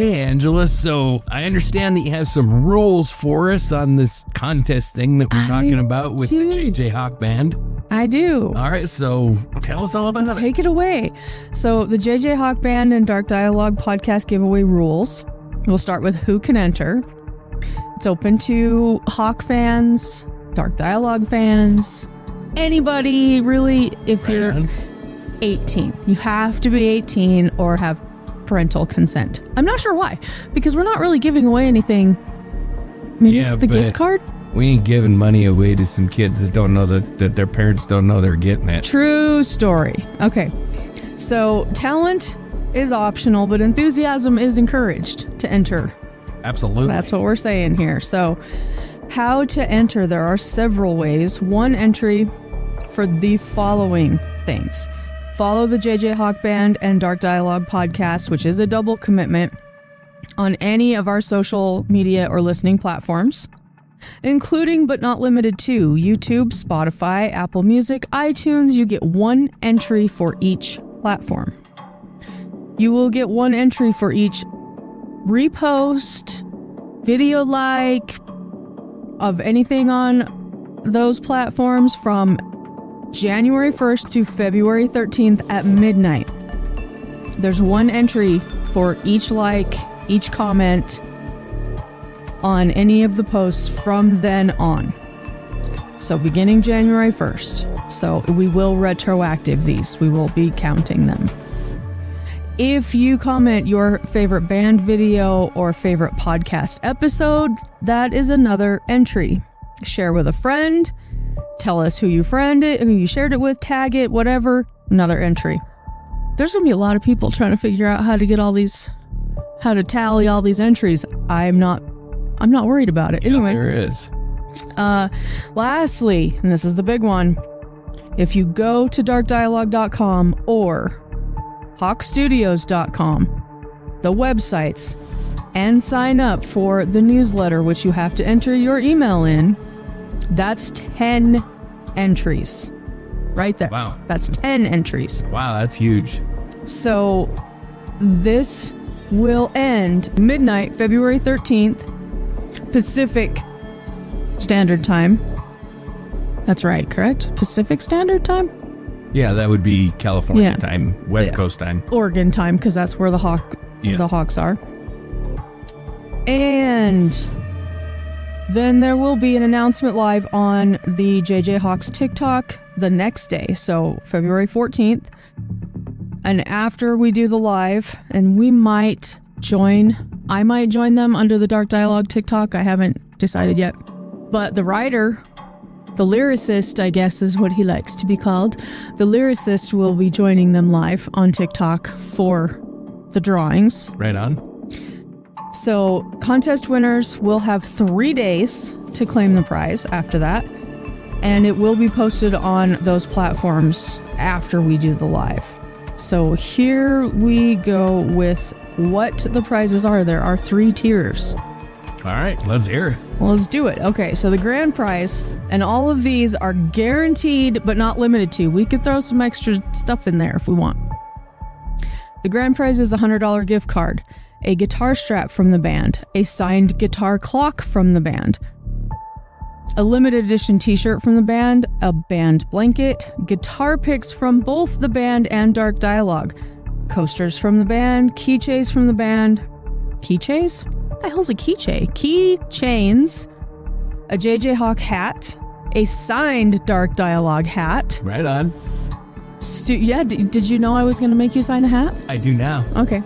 Okay, Angela, so I understand that you have some rules for us on this contest thing that we're talking about with the JJ Hawk Band. I do. All right, so tell us all about it. Take it away. So the JJ Hawk Band and Dark Dialogue podcast giveaway rules. We'll start with who can enter. It's open to Hawk fans, Dark Dialogue fans, anybody really if you're 18. You have to be 18 or have parental consent. I'm not sure why, because we're not really giving away anything. Maybe it's the gift card? We ain't giving money away to some kids that don't know that their parents don't know they're getting it. True story. Okay. So talent is optional, but enthusiasm is encouraged to enter. Absolutely. That's what we're saying here. So how to enter? There are several ways. One entry for the following things. Follow the JJ Hawk Band and Dark Dialogue podcast, which is a double commitment, on any of our social media or listening platforms, including but not limited to YouTube, Spotify, Apple Music, iTunes. You get one entry for each platform. You will get one entry for each repost, video like of anything on those platforms from January 1st to February 13th at midnight. There's one entry for each like, each comment on any of the posts from then on. So beginning January 1st. So we will retroactive these. We will be counting them. If you comment your favorite band video or favorite podcast episode, that is another entry. Share with a friend. Tell us who you shared it with, tag it, whatever. Another entry. There's going to be a lot of people trying to figure out how to tally all these entries. I'm not worried about it. Anyway, there is. Lastly, and this is the big one, if you go to darkdialogue.com or hawkstudios.com, the websites, and sign up for the newsletter, which you have to enter your email in, that's 10 entries right there. Wow. That's 10 entries. Wow, that's huge. So this will end midnight, February 13th, Pacific Standard Time. That's right, correct? Pacific Standard Time? Yeah, that would be California time, West Coast time. Oregon time, because that's where the Hawks are. And then there will be an announcement live on the JJ Hawks TikTok the next day, so February 14th. And after we do the live, and I might join them under the Dark Dialogue TikTok. I haven't decided yet. But the writer, the lyricist, I guess is what he likes to be called, the lyricist will be joining them live on TikTok for the drawings. Right on. So contest winners will have 3 days to claim the prize after that. And it will be posted on those platforms after we do the live. So here we go with what the prizes are. There are 3 tiers. All right, let's hear it. Well, let's do it. Okay, so the grand prize, and all of these are guaranteed but not limited to. We could throw some extra stuff in there if we want. The grand prize is a $100 gift card, a guitar strap from the band, a signed guitar clock from the band, a limited edition t-shirt from the band, a band blanket, guitar picks from both the band and Dark Dialogue, coasters from the band, keychains from the band. Keychains? What the hell's a keychain? Keychains, a JJ Hawk hat, a signed Dark Dialogue hat. Right on. Did you know I was going to make you sign a hat? I do now. Okay.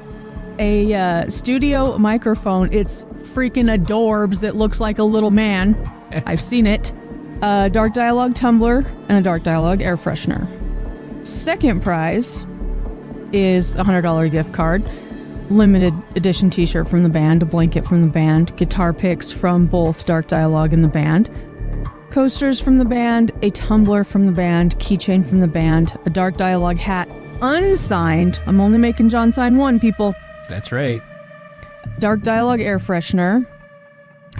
A studio microphone. It's freaking adorbs. It looks like a little man. I've seen it. A Dark Dialogue tumbler and a Dark Dialogue air freshener. Second prize is a $100 gift card, limited edition t-shirt from the band, a blanket from the band, guitar picks from both Dark Dialogue and the band, coasters from the band, a tumbler from the band, keychain from the band, a Dark Dialogue hat, unsigned. I'm only making John sign one, people. That's right. Dark Dialogue air freshener.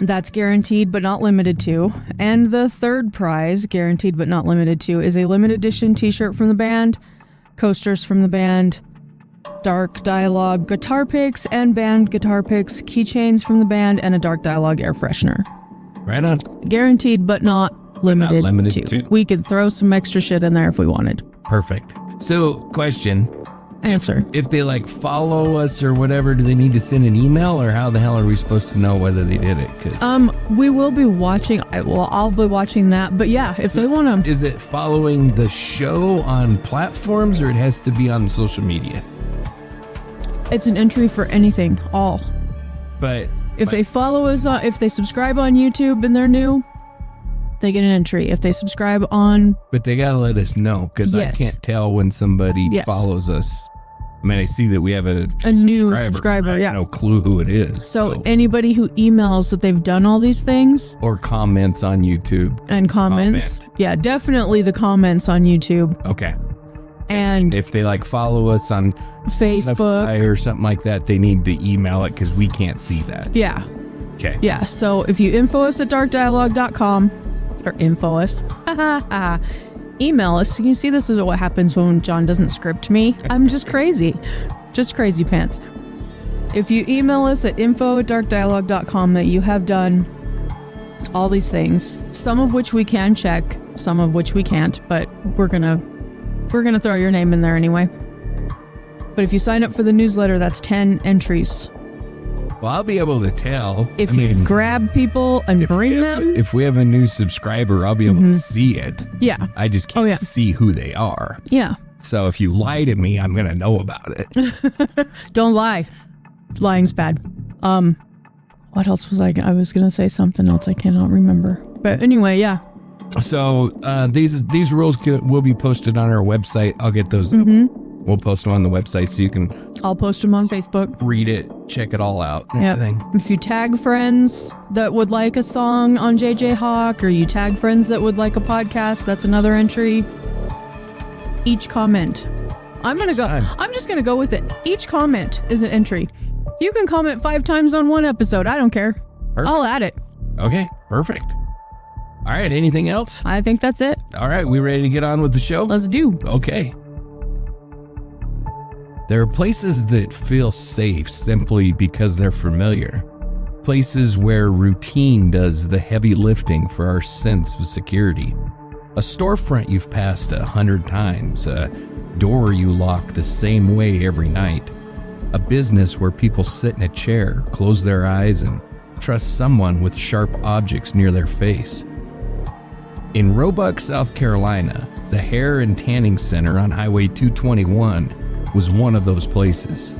That's guaranteed but not limited to. And the third prize, guaranteed but not limited to, is a limited edition t-shirt from the band, coasters from the band, Dark Dialogue guitar picks and band guitar picks, keychains from the band, and a Dark Dialogue air freshener. Right on. Guaranteed, but not limited to. We could throw some extra shit in there if we wanted. Perfect. So, question. Answer. If they follow us or whatever, do they need to send an email, or how the hell are we supposed to know whether they did it? We will be watching. I'll be watching that. But yeah, if they want to. Is it following the show on platforms, or it has to be on social media? It's an entry for anything, all. But if they follow us if they subscribe on YouTube and they're new, they get an entry. If they subscribe on... But they gotta let us know, because I can't tell when somebody follows us. I mean, I see that we have a new subscriber. I have no clue who it is. So anybody who emails that they've done all these things... Or comments on YouTube. And comments. Yeah, definitely the comments on YouTube. Okay. And if they follow us on Facebook or something like that, they need to email it, because we can't see that. Yeah. Okay. Yeah, so if you info us at darkdialogue.com, or info us, email us. You see, this is what happens when John doesn't script me. I'm just crazy. Just crazy pants. If you email us at info@darkdialogue.com that you have done all these things, some of which we can check, some of which we can't, but we're gonna throw your name in there anyway. But if you sign up for the newsletter, that's 10 entries. Well, I'll be able to tell. If you grab people and bring them. If we have a new subscriber, I'll be able to see it. Yeah. I just can't see who they are. Yeah. So if you lie to me, I'm going to know about it. Don't lie. Lying's bad. What else was I was going to say something else I cannot remember. But anyway, yeah. So these rules will be posted on our website. I'll get those. We'll post them on the website so you can... I'll post them on Facebook. Read it. Check it all out. Yeah. If you tag friends that would like a song on JJ Hawk, or you tag friends that would like a podcast, that's another entry. Each comment. I'm just going to go with it. Each comment is an entry. You can comment 5 times on one episode. I don't care. Perfect. I'll add it. Okay. Perfect. All right. Anything else? I think that's it. All right. We ready to get on with the show? Let's do. Okay. There are places that feel safe simply because they're familiar. Places where routine does the heavy lifting for our sense of security. A storefront you've passed 100 times, a door you lock the same way every night. A business where people sit in a chair, close their eyes, and trust someone with sharp objects near their face. In Roebuck, South Carolina, the Hair and Tanning Center on Highway 221 was one of those places.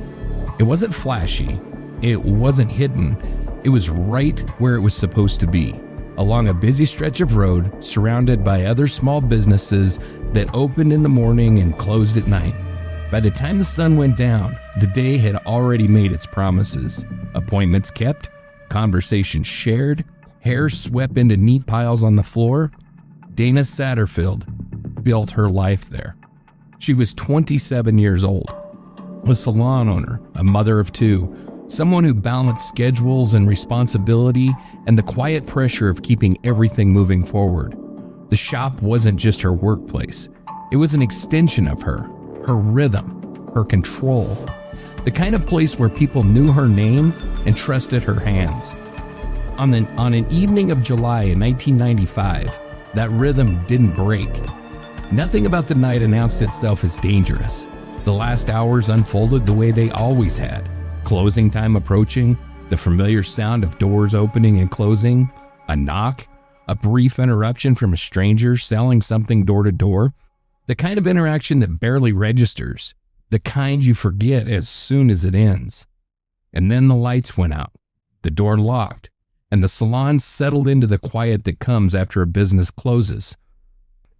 It wasn't flashy, it wasn't hidden, it was right where it was supposed to be, along a busy stretch of road surrounded by other small businesses that opened in the morning and closed at night. By the time the sun went down, the day had already made its promises. Appointments kept, conversations shared, hair swept into neat piles on the floor. Dana Satterfield built her life there. She was 27 years old, a salon owner, a mother of 2, someone who balanced schedules and responsibility and the quiet pressure of keeping everything moving forward. The shop wasn't just her workplace. It was an extension of her rhythm, her control, the kind of place where people knew her name and trusted her hands. On an evening of July in 1995, that rhythm didn't break. Nothing about the night announced itself as dangerous. The last hours unfolded the way they always had. Closing time approaching, the familiar sound of doors opening and closing, a knock, a brief interruption from a stranger selling something door to door, the kind of interaction that barely registers, the kind you forget as soon as it ends. And then the lights went out, the door locked, and the salon settled into the quiet that comes after a business closes.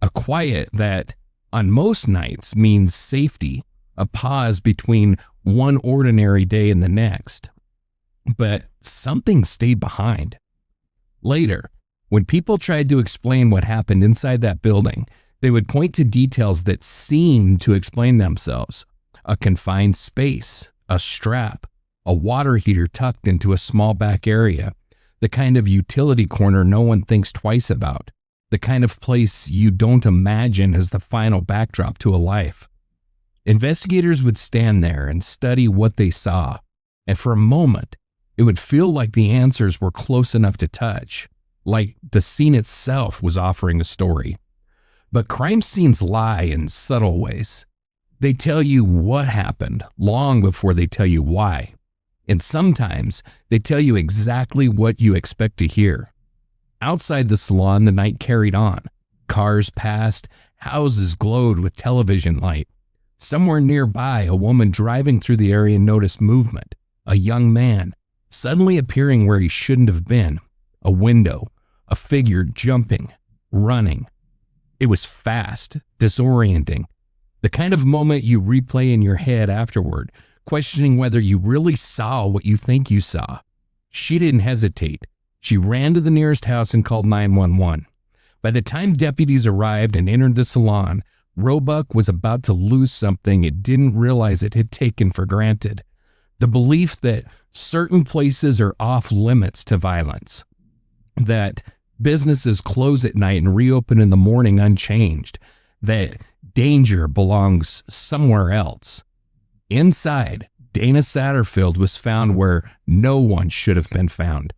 A quiet that, on most nights, means safety, a pause between one ordinary day and the next. But something stayed behind. Later, when people tried to explain what happened inside that building, they would point to details that seemed to explain themselves. A confined space, a strap, a water heater tucked into a small back area, the kind of utility corner no one thinks twice about. The kind of place you don't imagine as the final backdrop to a life. Investigators would stand there and study what they saw, and for a moment, it would feel like the answers were close enough to touch, like the scene itself was offering a story. But crime scenes lie in subtle ways. They tell you what happened long before they tell you why. And sometimes they tell you exactly what you expect to hear. Outside the salon, the night carried on. Cars passed, houses glowed with television light. Somewhere nearby, a woman driving through the area noticed movement. A young man, suddenly appearing where he shouldn't have been. A window, a figure jumping, running. It was fast, disorienting. The kind of moment you replay in your head afterward, questioning whether you really saw what you think you saw. She didn't hesitate. She ran to the nearest house and called 911. By the time deputies arrived and entered the salon, Roebuck was about to lose something it didn't realize it had taken for granted. The belief that certain places are off limits to violence, that businesses close at night and reopen in the morning unchanged, that danger belongs somewhere else. Inside, Dana Satterfield was found where no one should have been found.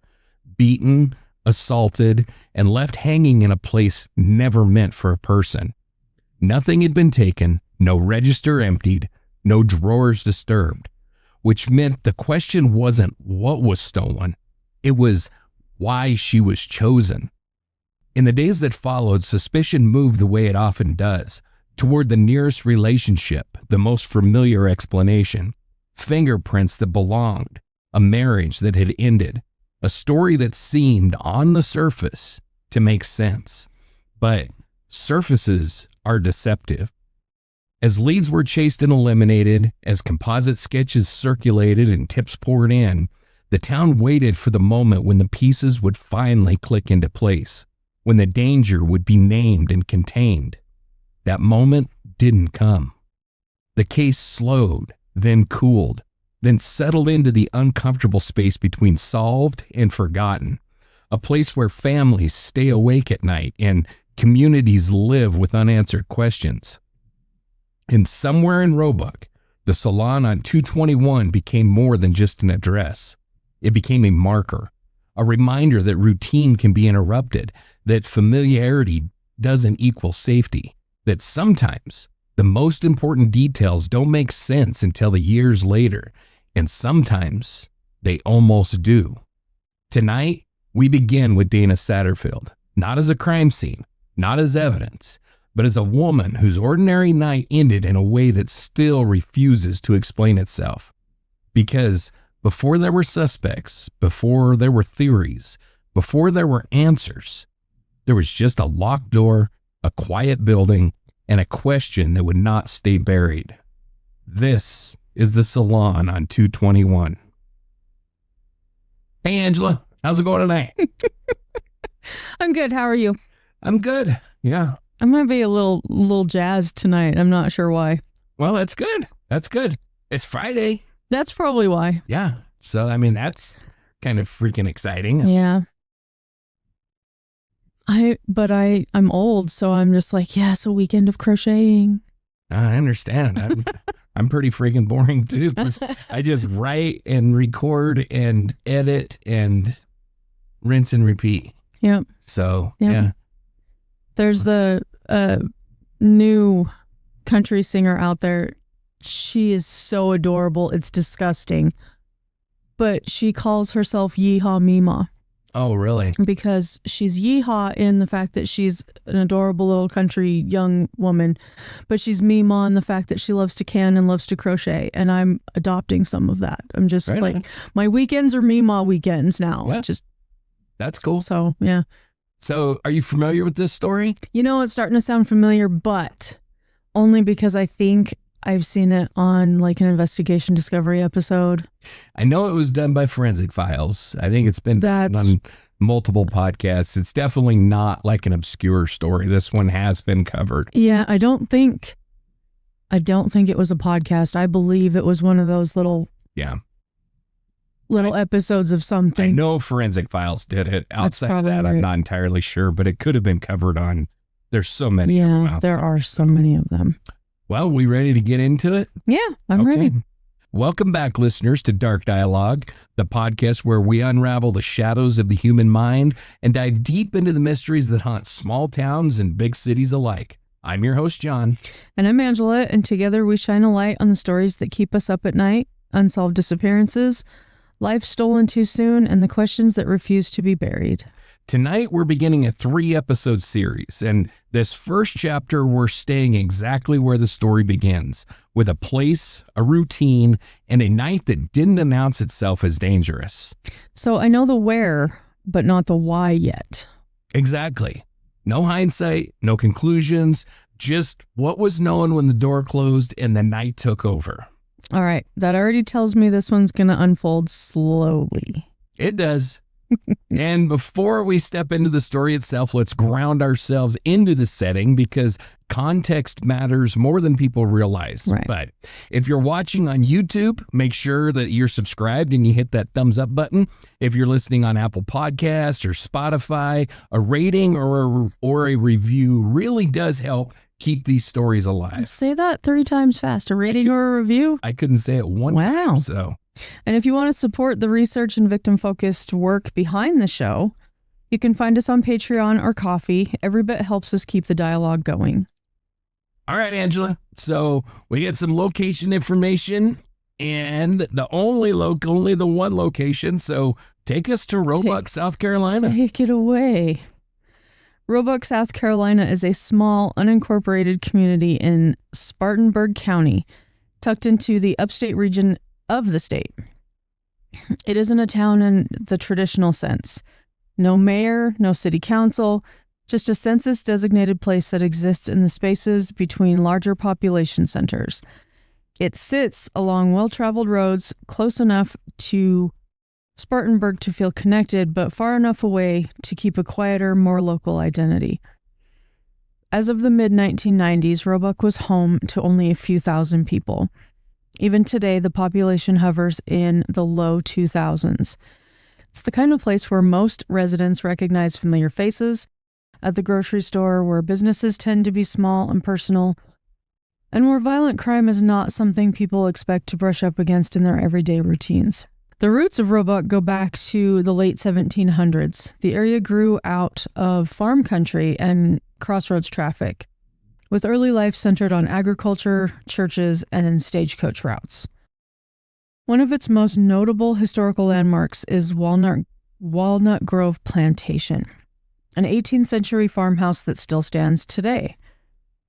Beaten, assaulted, and left hanging in a place never meant for a person. Nothing had been taken, no register emptied, no drawers disturbed, which meant the question wasn't what was stolen, it was why she was chosen. In the days that followed, suspicion moved the way it often does, toward the nearest relationship, the most familiar explanation, fingerprints that belonged, a marriage that had ended, a story that seemed, on the surface, to make sense. But surfaces are deceptive. As leads were chased and eliminated, as composite sketches circulated and tips poured in, the town waited for the moment when the pieces would finally click into place, when the danger would be named and contained. That moment didn't come. The case slowed, then cooled, then settled into the uncomfortable space between solved and forgotten, a place where families stay awake at night and communities live with unanswered questions. And somewhere in Roebuck, the Salon on 221 became more than just an address. It became a marker, a reminder that routine can be interrupted, that familiarity doesn't equal safety, that sometimes the most important details don't make sense until the years later, and sometimes they almost do. Tonight, we begin with Dana Satterfield, not as a crime scene, not as evidence, but as a woman whose ordinary night ended in a way that still refuses to explain itself. Because before there were suspects, before there were theories, before there were answers, there was just a locked door, a quiet building, and a question that would not stay buried. This is the Salon on 221. Hey, Angela, how's it going tonight? I'm good. How are you? I'm good. Yeah. I'm going to be a little jazzed tonight. I'm not sure why. Well, that's good. That's good. It's Friday. That's probably why. Yeah. So, I mean, that's kind of freaking exciting. Yeah. I'm old, so I'm just like, yes, a weekend of crocheting. I understand. I'm pretty freaking boring too. I just write and record and edit and rinse and repeat. Yep. So, yep. Yeah. There's a new country singer out there. She is so adorable. It's disgusting. But she calls herself Yeehaw Mima. Oh, really? Because she's yeehaw in the fact that she's an adorable little country young woman, but she's Mima in the fact that she loves to can and loves to crochet, and I'm adopting some of that. I'm just right like, on. My weekends are Mima weekends now. Well, that's cool. So, yeah. So, are you familiar with this story? You know, it's starting to sound familiar, but only because I think I've seen it on like an Investigation Discovery episode. I know it was done by Forensic Files. I think it's been done on multiple podcasts. It's definitely not like an obscure story. This one has been covered. Yeah, I don't think it was a podcast. I believe it was one of those little episodes of something. I know Forensic Files did it. Outside of that, I'm not entirely sure, but it could have been covered on. There's so many of them out there are so many of them. Well, we ready to get into it? Yeah, I'm ready. Welcome back, listeners, to Dark Dialogue, the podcast where we unravel the shadows of the human mind and dive deep into the mysteries that haunt small towns and big cities alike. I'm your host, John. And I'm Angela, and together we shine a light on the stories that keep us up at night, unsolved disappearances, life stolen too soon, and the questions that refuse to be buried. Tonight, we're beginning a 3-episode series, and this first chapter, we're staying exactly where the story begins, with a place, a routine, and a night that didn't announce itself as dangerous. So I know the where, but not the why yet. Exactly. No hindsight, no conclusions, just what was known when the door closed and the night took over. All right, that already tells me this one's going to unfold slowly. It does. And before we step into the story itself, let's ground ourselves into the setting because context matters more than people realize. Right. But if you're watching on YouTube, make sure that you're subscribed and you hit that thumbs up button. If you're listening on Apple Podcasts or Spotify, a rating or a review really does help keep these stories alive. Say that 3 times fast. A rating or a review? I couldn't say it one time. So. And if you want to support the research and victim-focused work behind the show, you can find us on Patreon or Ko-fi. Every bit helps us keep the dialogue going. All right, Angela. So we get some location information and only the one location. So take us to Roebuck, South Carolina. Take it away. Roebuck, South Carolina is a small, unincorporated community in Spartanburg County, tucked into the upstate region of the state. It isn't a town in the traditional sense. No mayor, no city council, just a census-designated place that exists in the spaces between larger population centers. It sits along well-traveled roads, close enough to Spartanburg to feel connected, but far enough away to keep a quieter, more local identity. As of the mid-1990s, Roebuck was home to only a few thousand people. Even today, the population hovers in the low 2000s. It's the kind of place where most residents recognize familiar faces, at the grocery store where businesses tend to be small and personal, and where violent crime is not something people expect to brush up against in their everyday routines. The roots of Roebuck go back to the late 1700s. The area grew out of farm country and crossroads traffic, with early life centered on agriculture, churches, and stagecoach routes. One of its most notable historical landmarks is Walnut Grove Plantation, an 18th century farmhouse that still stands today.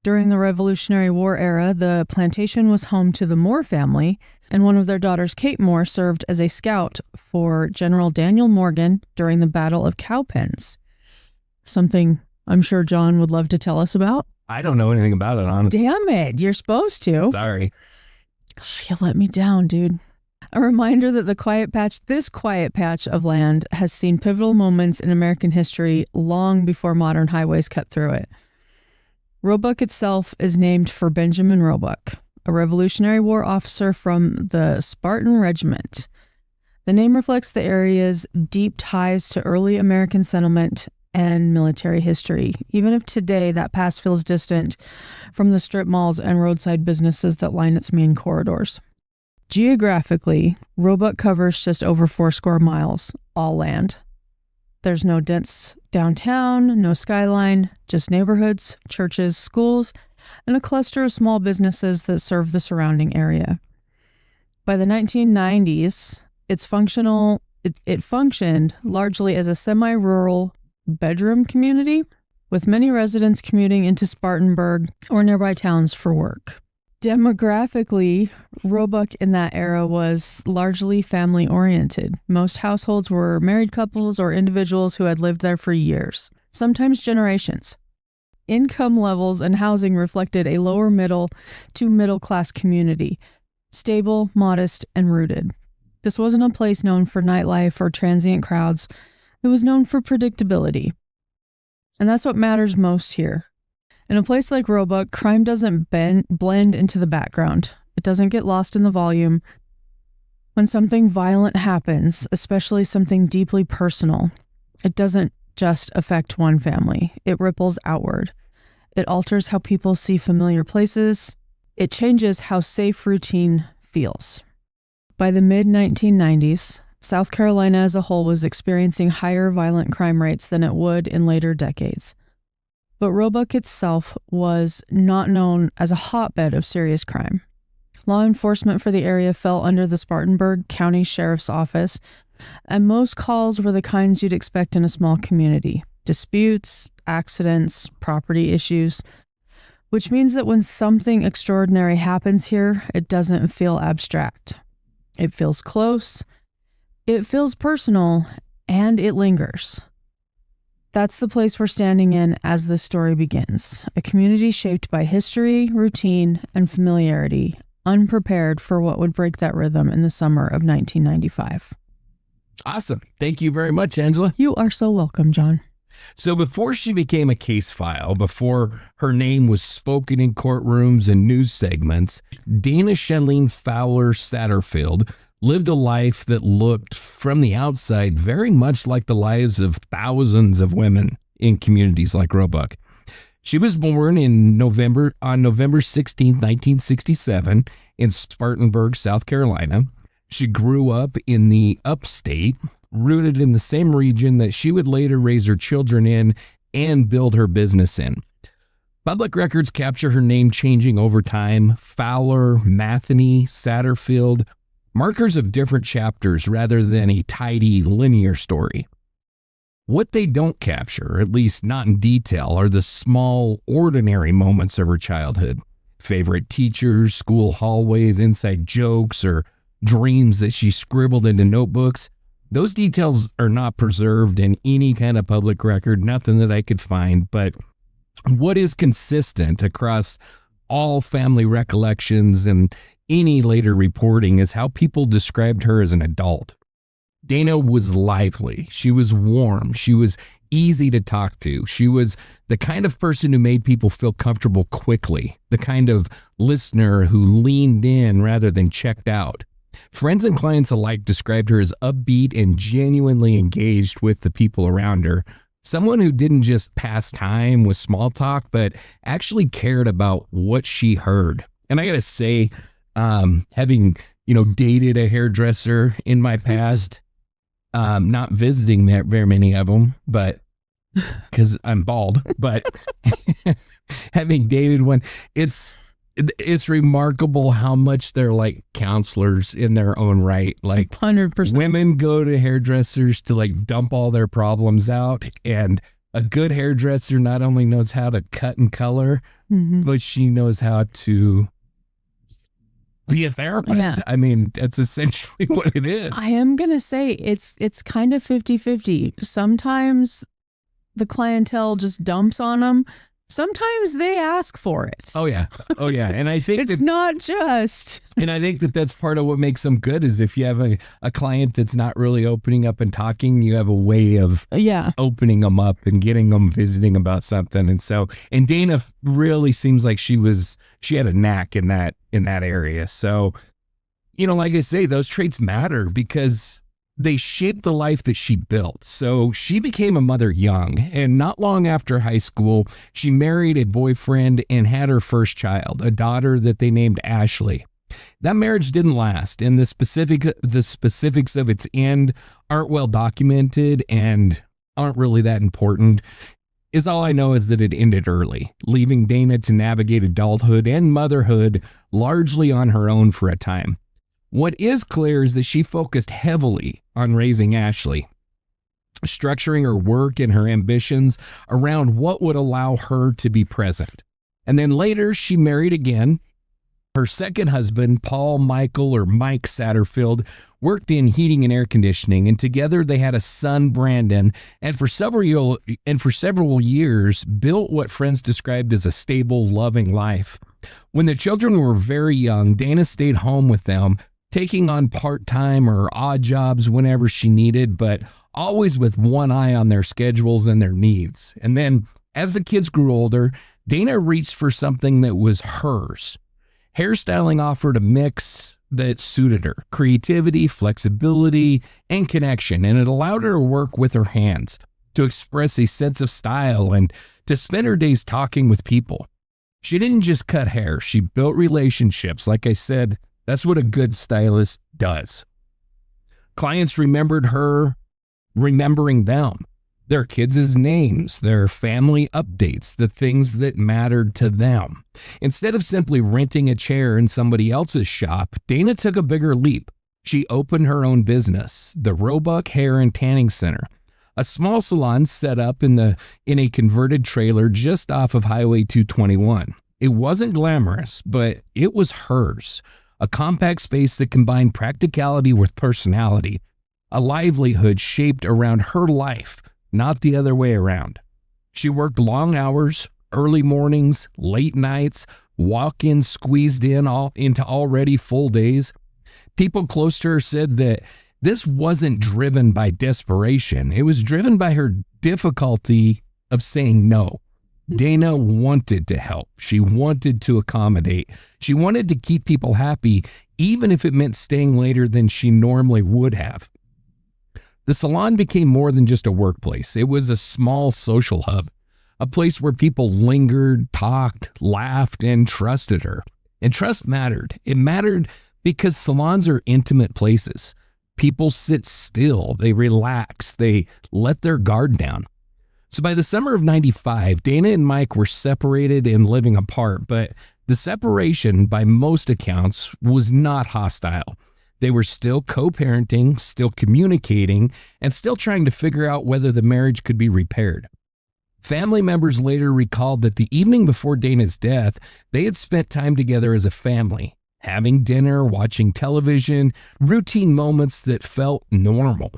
During the Revolutionary War era, the plantation was home to the Moore family, and one of their daughters, Kate Moore, served as a scout for General Daniel Morgan during the Battle of Cowpens. Something I'm sure John would love to tell us about. I don't know anything about it, honestly. Damn it, you're supposed to. Sorry. You let me down, dude. A reminder that this quiet patch of land has seen pivotal moments in American history long before modern highways cut through it. Roebuck itself is named for Benjamin Roebuck, a Revolutionary War officer from the Spartan Regiment. The name reflects the area's deep ties to early American settlement and military history, even if today that past feels distant from the strip malls and roadside businesses that line its main corridors. Geographically, Roebuck covers just over 80 miles, all land. There's no dense downtown, no skyline, just neighborhoods, churches, schools, and a cluster of small businesses that serve the surrounding area. By the 1990s, it functioned largely as a semi-rural bedroom community, with many residents commuting into Spartanburg or nearby towns for work. Demographically, Roebuck in that era was largely family-oriented. Most households were married couples or individuals who had lived there for years, sometimes generations. Income levels and housing reflected a lower middle to middle-class community, stable, modest, and rooted. This wasn't a place known for nightlife or transient crowds. It was known for predictability. And that's what matters most here. In a place like Roebuck, crime doesn't blend into the background. It doesn't get lost in the volume. When something violent happens, especially something deeply personal, it doesn't just affect one family. It ripples outward. It alters how people see familiar places, It changes how safe routine feels. By the mid-1990s, South Carolina as a whole was experiencing higher violent crime rates than it would in later decades. But Roebuck itself was not known as a hotbed of serious crime. Law enforcement for the area fell under the Spartanburg County Sheriff's Office, and most calls were the kinds you'd expect in a small community: disputes, accidents, property issues, which means that when something extraordinary happens here, it doesn't feel abstract. It feels close, it feels personal, and it lingers. That's the place we're standing in as this story begins, a community shaped by history, routine, and familiarity, unprepared for what would break that rhythm in the summer of 1995. Awesome. Thank you very much, Angela. You are so welcome, John. So before she became a case file, before her name was spoken in courtrooms and news segments, Dana Chyleen Fowler Satterfield lived a life that looked, from the outside, very much like the lives of thousands of women in communities like Roebuck. She was born on November 16, 1967, in Spartanburg, South Carolina. She grew up in the upstate, rooted in the same region that she would later raise her children in and build her business in. Public records capture her name changing over time: Fowler, Matheny, Satterfield, markers of different chapters rather than a tidy linear story. What they don't capture, at least not in detail, are the small, ordinary moments of her childhood. Favorite teachers, school hallways, inside jokes, or dreams that she scribbled into notebooks. Those details are not preserved in any kind of public record, nothing that I could find. But what is consistent across all family recollections and any later reporting is how people described her as an adult. Dana was lively. She was warm. She was easy to talk to. She was the kind of person who made people feel comfortable quickly, the kind of listener who leaned in rather than checked out. Friends and clients alike described her as upbeat and genuinely engaged with the people around her. Someone who didn't just pass time with small talk, but actually cared about what she heard. And I got to say, having, dated a hairdresser in my past, not visiting very many of them, but because I'm bald, but having dated one, it's remarkable how much they're like counselors in their own right. Like 100%. Women go to hairdressers to like dump all their problems out, and a good hairdresser not only knows how to cut and color, but she knows how to be a therapist. Yeah. I mean, that's essentially what it is. I am going to say it's kind of 50-50. Sometimes the clientele just dumps on them. Sometimes they ask for it. Oh yeah. And I think it's not just. And I think that's part of what makes them good is if you have a client that's not really opening up and talking, you have a way of opening them up and getting them visiting about something. And Dana really seems like she had a knack in that area. So, like I say, those traits matter because they shaped the life that she built. So she became a mother young, and not long after high school, she married a boyfriend and had her first child, a daughter that they named Ashley. That marriage didn't last, and the specifics of its end aren't well documented and aren't really that important. All I know is that it ended early, leaving Dana to navigate adulthood and motherhood largely on her own for a time. What is clear is that she focused heavily on raising Ashley, structuring her work and her ambitions around what would allow her to be present. And then later she married again. Her second husband, Paul Michael or Mike Satterfield, worked in heating and air conditioning, and together they had a son, Brandon, and for several years built what friends described as a stable, loving life. When the children were very young, Dana stayed home with them, taking on part-time or odd jobs whenever she needed, but always with one eye on their schedules and their needs. And then as the kids grew older, Dana reached for something that was hers. Hairstyling offered a mix that suited her: creativity, flexibility, and connection, and it allowed her to work with her hands, to express a sense of style, and to spend her days talking with people. She didn't just cut hair, she built relationships. Like I said, that's what a good stylist does. Clients remembered her remembering them, their kids' names, their family updates, the things that mattered to them. Instead of simply renting a chair in somebody else's shop, Dana took a bigger leap. She opened her own business, the Roebuck Hair and Tanning Center, a small salon set up in a converted trailer just off of Highway 221. It wasn't glamorous, but it was hers, a compact space that combined practicality with personality, a livelihood shaped around her life, not the other way around. She worked long hours, early mornings, late nights, walk-ins squeezed into already full days. People close to her said that this wasn't driven by desperation. It was driven by her difficulty of saying no. Dana wanted to help. She wanted to accommodate. She wanted to keep people happy, even if it meant staying later than she normally would have. The salon became more than just a workplace. It was a small social hub, a place where people lingered, talked, laughed, and trusted her. And trust mattered. It mattered because salons are intimate places. People sit still, they relax, they let their guard down. So by the summer of '95, Dana and Mike were separated and living apart, but the separation, by most accounts, was not hostile. They were still co-parenting, still communicating, and still trying to figure out whether the marriage could be repaired. Family members later recalled that the evening before Dana's death, they had spent time together as a family, having dinner, watching television, routine moments that felt normal.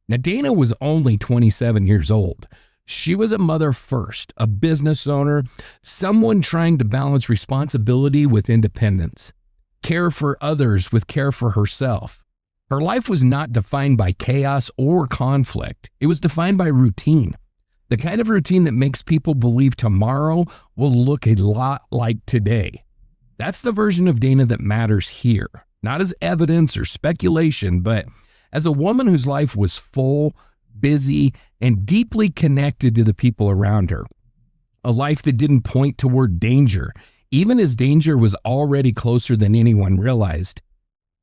Now, Dana was only 27 years old. She was a mother first, a business owner, someone trying to balance responsibility with independence, care for others with care for herself. Her life was not defined by chaos or conflict. It was defined by routine, the kind of routine that makes people believe tomorrow will look a lot like today. That's the version of Dana that matters here, not as evidence or speculation, but as a woman whose life was full, busy, and deeply connected to the people around her. A life that didn't point toward danger, even as danger was already closer than anyone realized.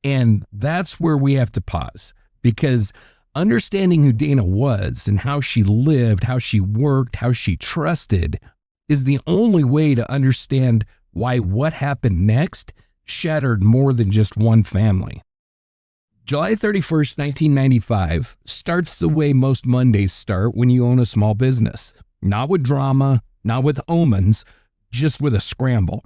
And that's where we have to pause, because understanding who Dana was and how she lived, how she worked, how she trusted is the only way to understand why what happened next shattered more than just one family. July 31st, 1995 starts the way most Mondays start when you own a small business. Not with drama, not with omens, just with a scramble.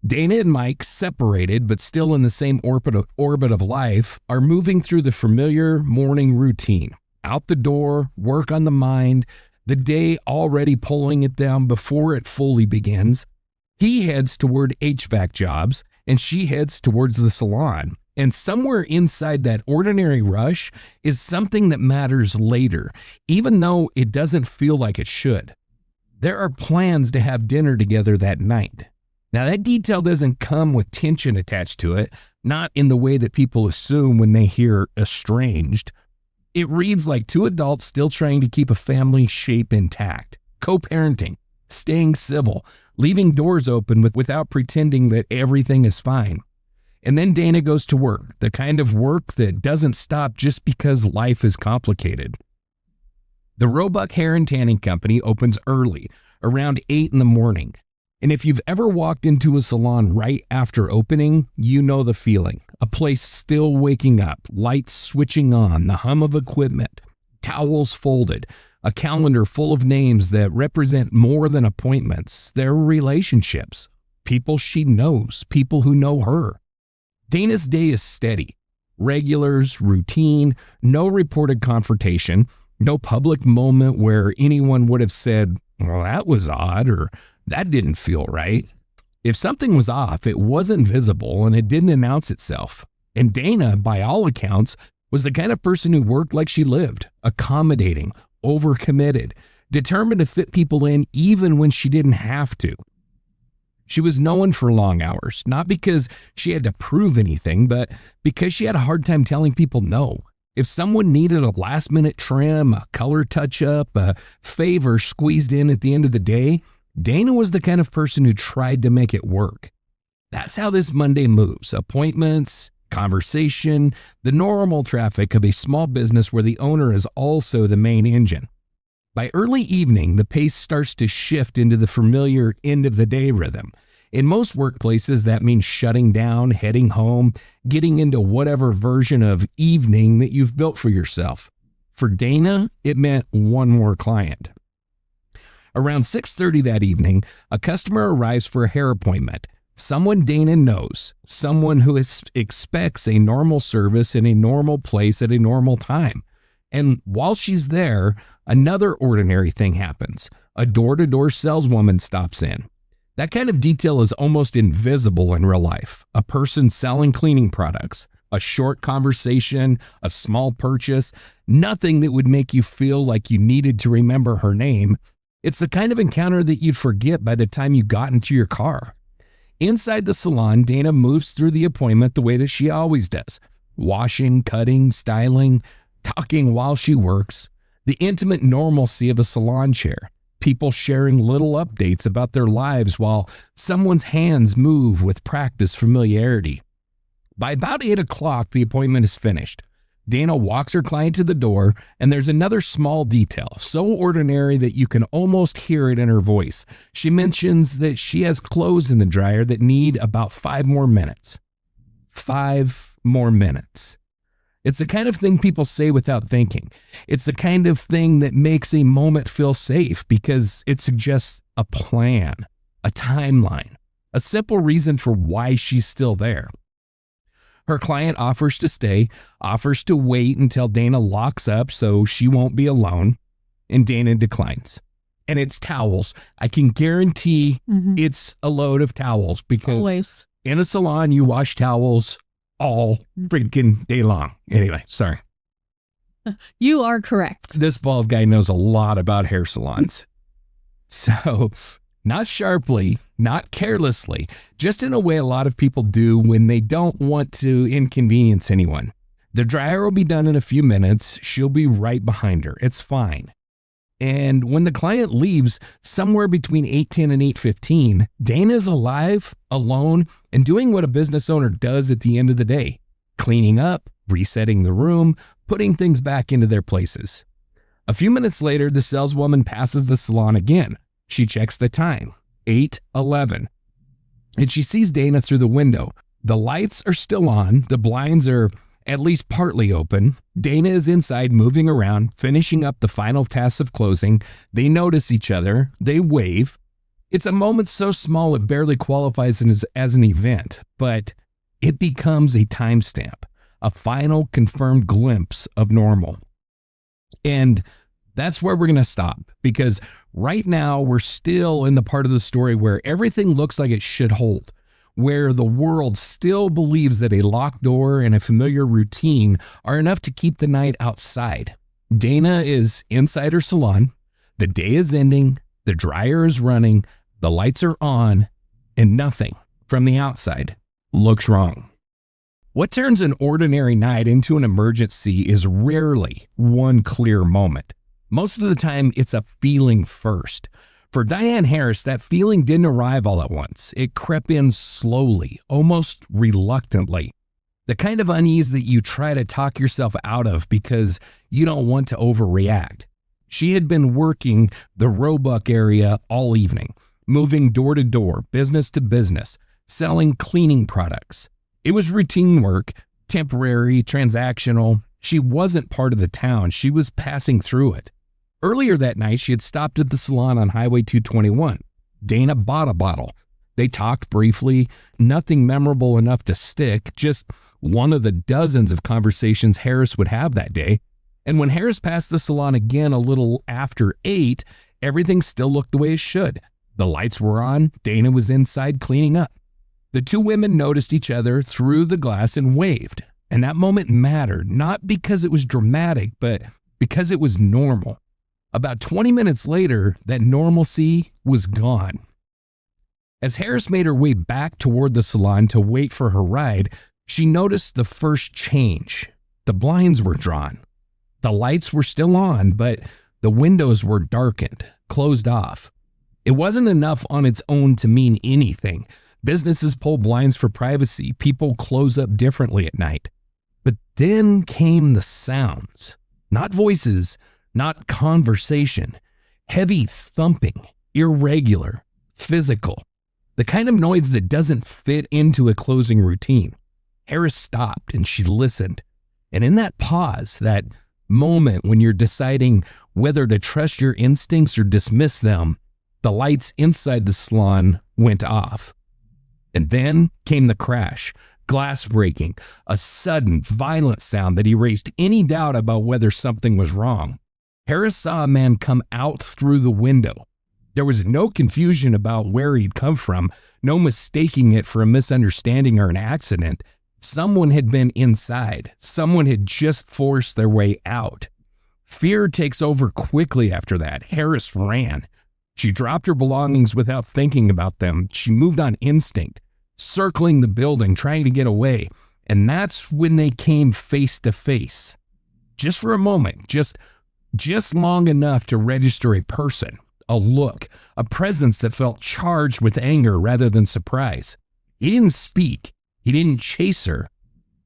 Dana and Mike, separated but still in the same orbit of life, are moving through the familiar morning routine. Out the door, work on the mind, the day already pulling it down before it fully begins. He heads toward HVAC jobs, and she heads towards the salon. And somewhere inside that ordinary rush is something that matters later, even though it doesn't feel like it should. There are plans to have dinner together that night. Now, that detail doesn't come with tension attached to it, not in the way that people assume when they hear estranged. It reads like two adults still trying to keep a family shape intact, co-parenting, staying civil, leaving doors open without pretending that everything is fine. And then Dana goes to work, the kind of work that doesn't stop just because life is complicated. The Roebuck Hair and Tanning Company opens early, around 8 in the morning. And if you've ever walked into a salon right after opening, you know the feeling. A place still waking up, lights switching on, the hum of equipment, towels folded, a calendar full of names that represent more than appointments. They're relationships, people she knows, people who know her. Dana's day is steady. Regulars, routine, no reported confrontation, no public moment where anyone would have said, well, that was odd, or that didn't feel right. If something was off, it wasn't visible and it didn't announce itself. And Dana, by all accounts, was the kind of person who worked like she lived, accommodating, overcommitted, determined to fit people in even when she didn't have to. She was known for long hours, not because she had to prove anything, but because she had a hard time telling people no. If someone needed a last-minute trim, a color touch-up, a favor squeezed in at the end of the day, Dana was the kind of person who tried to make it work. That's how this Monday moves. Appointments, conversation, the normal traffic of a small business where the owner is also the main engine. By early evening, the pace starts to shift into the familiar end-of-the-day rhythm. In most workplaces, that means shutting down, heading home, getting into whatever version of evening that you've built for yourself. For Dana, it meant one more client. Around 6:30 that evening, a customer arrives for a hair appointment. Someone Dana knows, someone who expects a normal service in a normal place at a normal time. And while she's there, another ordinary thing happens. A door-to-door saleswoman stops in. That kind of detail is almost invisible in real life. A person selling cleaning products, a short conversation, a small purchase, nothing that would make you feel like you needed to remember her name. It's the kind of encounter that you'd forget by the time you got into your car. Inside the salon, Dana moves through the appointment the way that she always does. Washing, cutting, styling, talking while she works. The intimate normalcy of a salon chair. People sharing little updates about their lives while someone's hands move with practiced familiarity. By about 8 o'clock, the appointment is finished. Dana walks her client to the door, and there's another small detail, so ordinary that you can almost hear it in her voice. She mentions that she has clothes in the dryer that need about 5 more minutes. 5 more minutes. It's the kind of thing people say without thinking. It's the kind of thing that makes a moment feel safe because it suggests a plan, a timeline, a simple reason for why she's still there. Her client offers to stay, offers to wait until Dana locks up so she won't be alone, and Dana declines. And it's towels. I can guarantee it's a load of towels because Always. In a salon, you wash towels all freaking day long. Anyway, sorry. You are correct. This bald guy knows a lot about hair salons. So, not sharply, not carelessly, just in a way a lot of people do when they don't want to inconvenience anyone. The dryer will be done in a few minutes. She'll be right behind her. It's fine. And when the client leaves, somewhere between 8:10 and 8:15, Dana's alive, alone, and doing what a business owner does at the end of the day. Cleaning up, resetting the room, putting things back into their places. A few minutes later, the saleswoman passes the salon again. She checks the time, 8:11. And she sees Dana through the window. The lights are still on. The blinds are at least partly open. Dana is inside moving around, finishing up the final tasks of closing. They notice each other. They wave. It's a moment so small it barely qualifies as an event, but it becomes a timestamp, a final confirmed glimpse of normal. And that's where we're going to stop, because right now we're still in the part of the story where everything looks like it should hold, where the world still believes that a locked door and a familiar routine are enough to keep the night outside. Dana is inside her salon. The day is ending. The dryer is running. The lights are on, and nothing from the outside looks wrong. What turns an ordinary night into an emergency is rarely one clear moment. Most of the time, it's a feeling first. For Diane Harris, that feeling didn't arrive all at once. It crept in slowly, almost reluctantly. The kind of unease that you try to talk yourself out of because you don't want to overreact. She had been working the Roebuck area all evening, moving door to door, business to business, selling cleaning products. It was routine work, temporary, transactional. She wasn't part of the town. She was passing through it. Earlier that night, she had stopped at the salon on Highway 221. Dana bought a bottle. They talked briefly, nothing memorable enough to stick, just one of the dozens of conversations Harris would have that day. And when Harris passed the salon again a little after 8, everything still looked the way it should. The lights were on. Dana was inside cleaning up. The two women noticed each other through the glass and waved. And that moment mattered, not because it was dramatic, but because it was normal. About 20 minutes later, that normalcy was gone. As Harris made her way back toward the salon to wait for her ride, she noticed the first change. The blinds were drawn. The lights were still on, but the windows were darkened, closed off. It wasn't enough on its own to mean anything. Businesses pull blinds for privacy. People close up differently at night. But then came the sounds. Not voices, not conversation. Heavy thumping, irregular, physical. The kind of noise that doesn't fit into a closing routine. Harris stopped and she listened. And in that pause, that moment when you're deciding whether to trust your instincts or dismiss them, the lights inside the salon went off. And then came the crash, glass breaking, a sudden, violent sound that erased any doubt about whether something was wrong. Harris saw a man come out through the window. There was no confusion about where he'd come from, no mistaking it for a misunderstanding or an accident. Someone had been inside. Someone had just forced their way out. Fear takes over quickly after that. Harris ran. She dropped her belongings without thinking about them. She moved on instinct, circling the building, trying to get away. And that's when they came face to face. Just for a moment, just long enough to register a person, a look, a presence that felt charged with anger rather than surprise. He didn't speak. He didn't chase her.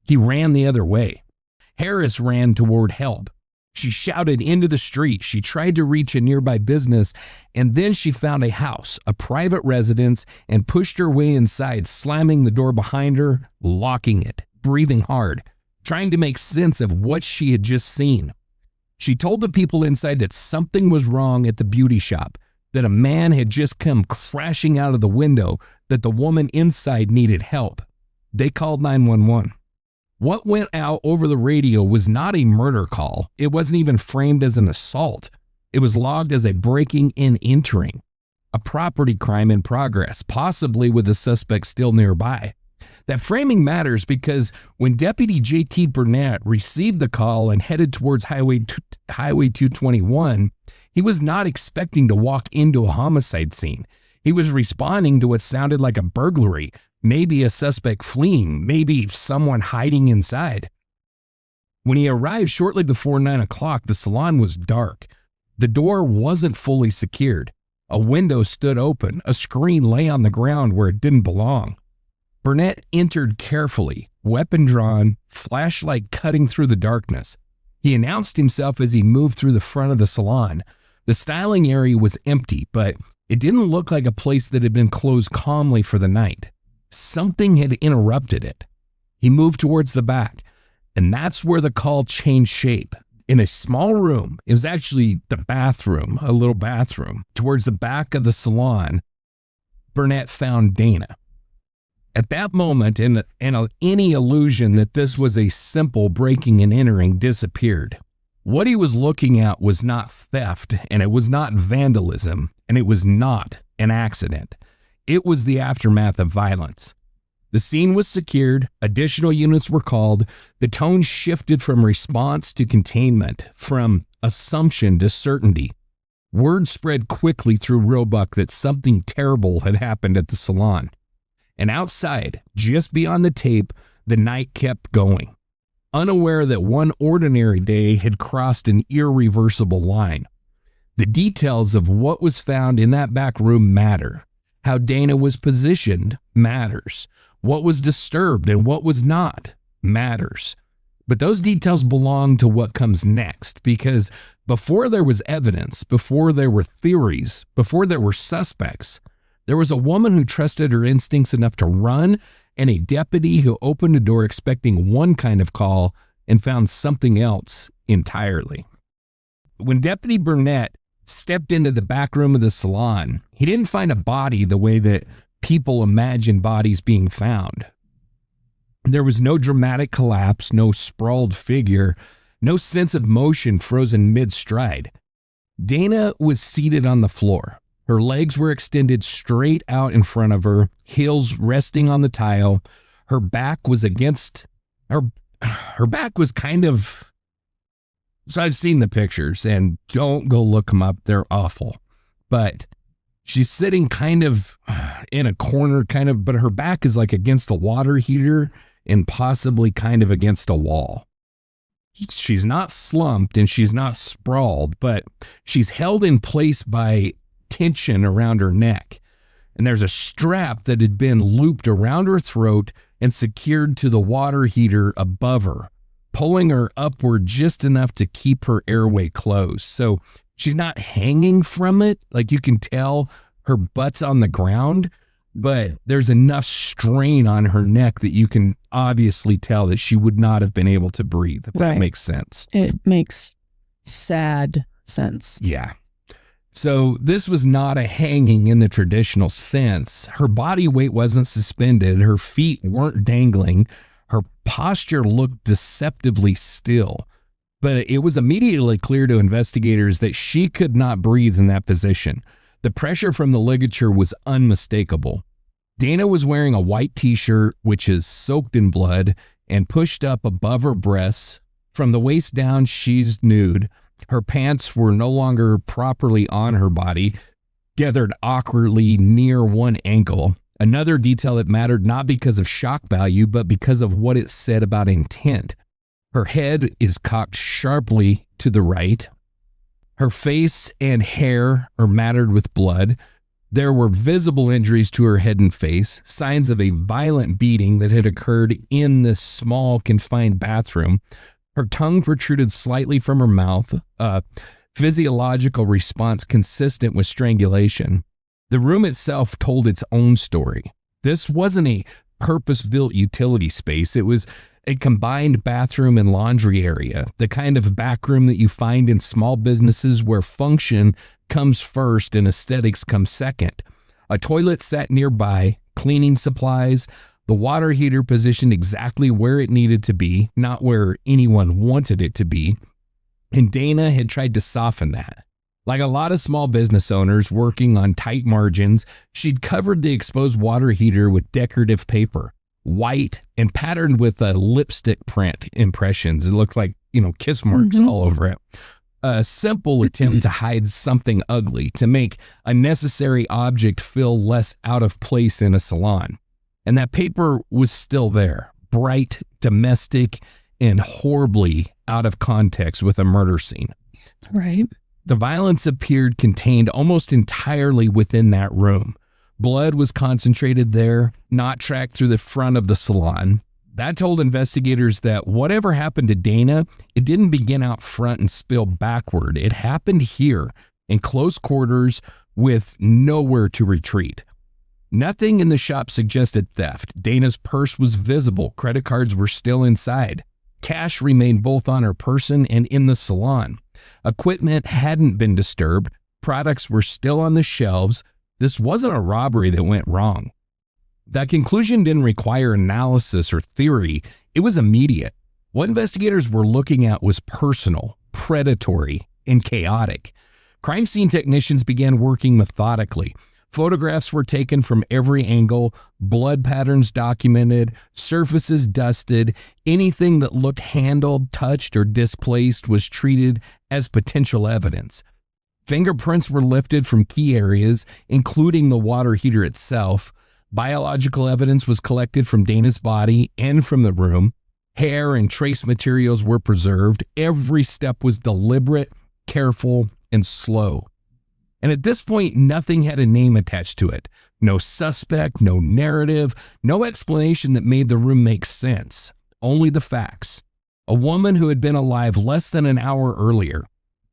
He ran the other way. Harris ran toward help. She shouted into the street. She tried to reach a nearby business, and then she found a house, a private residence, and pushed her way inside, slamming the door behind her, locking it, breathing hard, trying to make sense of what she had just seen. She told the people inside that something was wrong at the beauty shop, that a man had just come crashing out of the window, that the woman inside needed help. They called 911. What went out over the radio was not a murder call. It wasn't even framed as an assault. It was logged as a breaking and entering, a property crime in progress, possibly with the suspect still nearby. That framing matters because when Deputy J.T. Burnett received the call and headed towards Highway 221, he was not expecting to walk into a homicide scene. He was responding to what sounded like a burglary, maybe a suspect fleeing, maybe someone hiding inside. When he arrived shortly before 9 o'clock, the salon was dark. The door wasn't fully secured. A window stood open. A screen lay on the ground where it didn't belong. Burnett entered carefully, weapon drawn, flashlight cutting through the darkness. He announced himself as he moved through the front of the salon. The styling area was empty, but it didn't look like a place that had been closed calmly for the night. Something had interrupted it. He moved towards the back, and that's where the call changed shape. In a small room, it was actually the bathroom, a little bathroom, towards the back of the salon, Burnett found Dana. At that moment, any illusion that this was a simple breaking and entering disappeared. What he was looking at was not theft, and it was not vandalism, and it was not an accident. It was the aftermath of violence. The scene was secured, additional units were called, the tone shifted from response to containment, from assumption to certainty. Word spread quickly through Roebuck that something terrible had happened at the salon. And outside, just beyond the tape, the night kept going, unaware that one ordinary day had crossed an irreversible line. The details of what was found in that back room matter. How Dana was positioned matters. What was disturbed and what was not matters. But those details belong to what comes next, because before there was evidence, before there were theories, before there were suspects, there was a woman who trusted her instincts enough to run, and a deputy who opened a door expecting one kind of call and found something else entirely. When Deputy Burnett stepped into the back room of the salon, he didn't find a body the way that people imagine bodies being found. There was no dramatic collapse, no sprawled figure, no sense of motion frozen mid-stride. Dana was seated on the floor. Her legs were extended straight out in front of her, heels resting on the tile. Her back was kind of, so I've seen the pictures, and don't go look them up. They're awful. But she's sitting kind of in a corner, but her back is like against a water heater and possibly kind of against a wall. She's not slumped and she's not sprawled, but she's held in place by tension around her neck. And there's a strap that had been looped around her throat and secured to the water heater above her, pulling her upward just enough to keep her airway closed. So she's not hanging from it. Like, you can tell her butt's on the ground, but there's enough strain on her neck that you can obviously tell that she would not have been able to breathe, if that makes sense. It makes sad sense. Yeah. So this was not a hanging in the traditional sense. Her body weight wasn't suspended. Her feet weren't dangling. Her posture looked deceptively still. But it was immediately clear to investigators that she could not breathe in that position. The pressure from the ligature was unmistakable. Dana was wearing a white t-shirt, which is soaked in blood and pushed up above her breasts. From the waist down, she's nude. Her pants were no longer properly on her body, gathered awkwardly near one ankle. Another detail that mattered not because of shock value, but because of what it said about intent. Her head is cocked sharply to the right. Her face and hair are matted with blood. There were visible injuries to her head and face, signs of a violent beating that had occurred in this small, confined bathroom. Her tongue protruded slightly from her mouth, a physiological response consistent with strangulation. The room itself told its own story. This wasn't a purpose-built utility space. It was a combined bathroom and laundry area, the kind of back room that you find in small businesses where function comes first and aesthetics come second. A toilet sat nearby, cleaning supplies, the water heater positioned exactly where it needed to be, not where anyone wanted it to be, and Dana had tried to soften that. Like a lot of small business owners working on tight margins, she'd covered the exposed water heater with decorative paper, white and patterned with a lipstick print impressions. It looked like, kiss marks all over it. A simple attempt to hide something ugly, to make a necessary object feel less out of place in a salon. And that paper was still there, bright, domestic, and horribly out of context with a murder scene. Right. The violence appeared contained almost entirely within that room. Blood was concentrated there, not tracked through the front of the salon. That told investigators that whatever happened to Dana, it didn't begin out front and spill backward. It happened here, in close quarters, with nowhere to retreat. Nothing in the shop suggested theft. Dana's purse was visible. Credit cards were still inside. Cash remained both on her person and in the salon. Equipment hadn't been disturbed. Products were still on the shelves. This wasn't a robbery that went wrong. That conclusion didn't require analysis or theory. It was immediate. What investigators were looking at was personal, predatory, and chaotic. Crime scene technicians began working methodically. Photographs were taken from every angle, blood patterns documented, surfaces dusted. Anything that looked handled, touched, or displaced was treated as potential evidence. Fingerprints were lifted from key areas, including the water heater itself. Biological evidence was collected from Dana's body and from the room. Hair and trace materials were preserved. Every step was deliberate, careful, and slow. And at this point, nothing had a name attached to it. No suspect, no narrative, no explanation that made the room make sense. Only the facts. A woman who had been alive less than an hour earlier.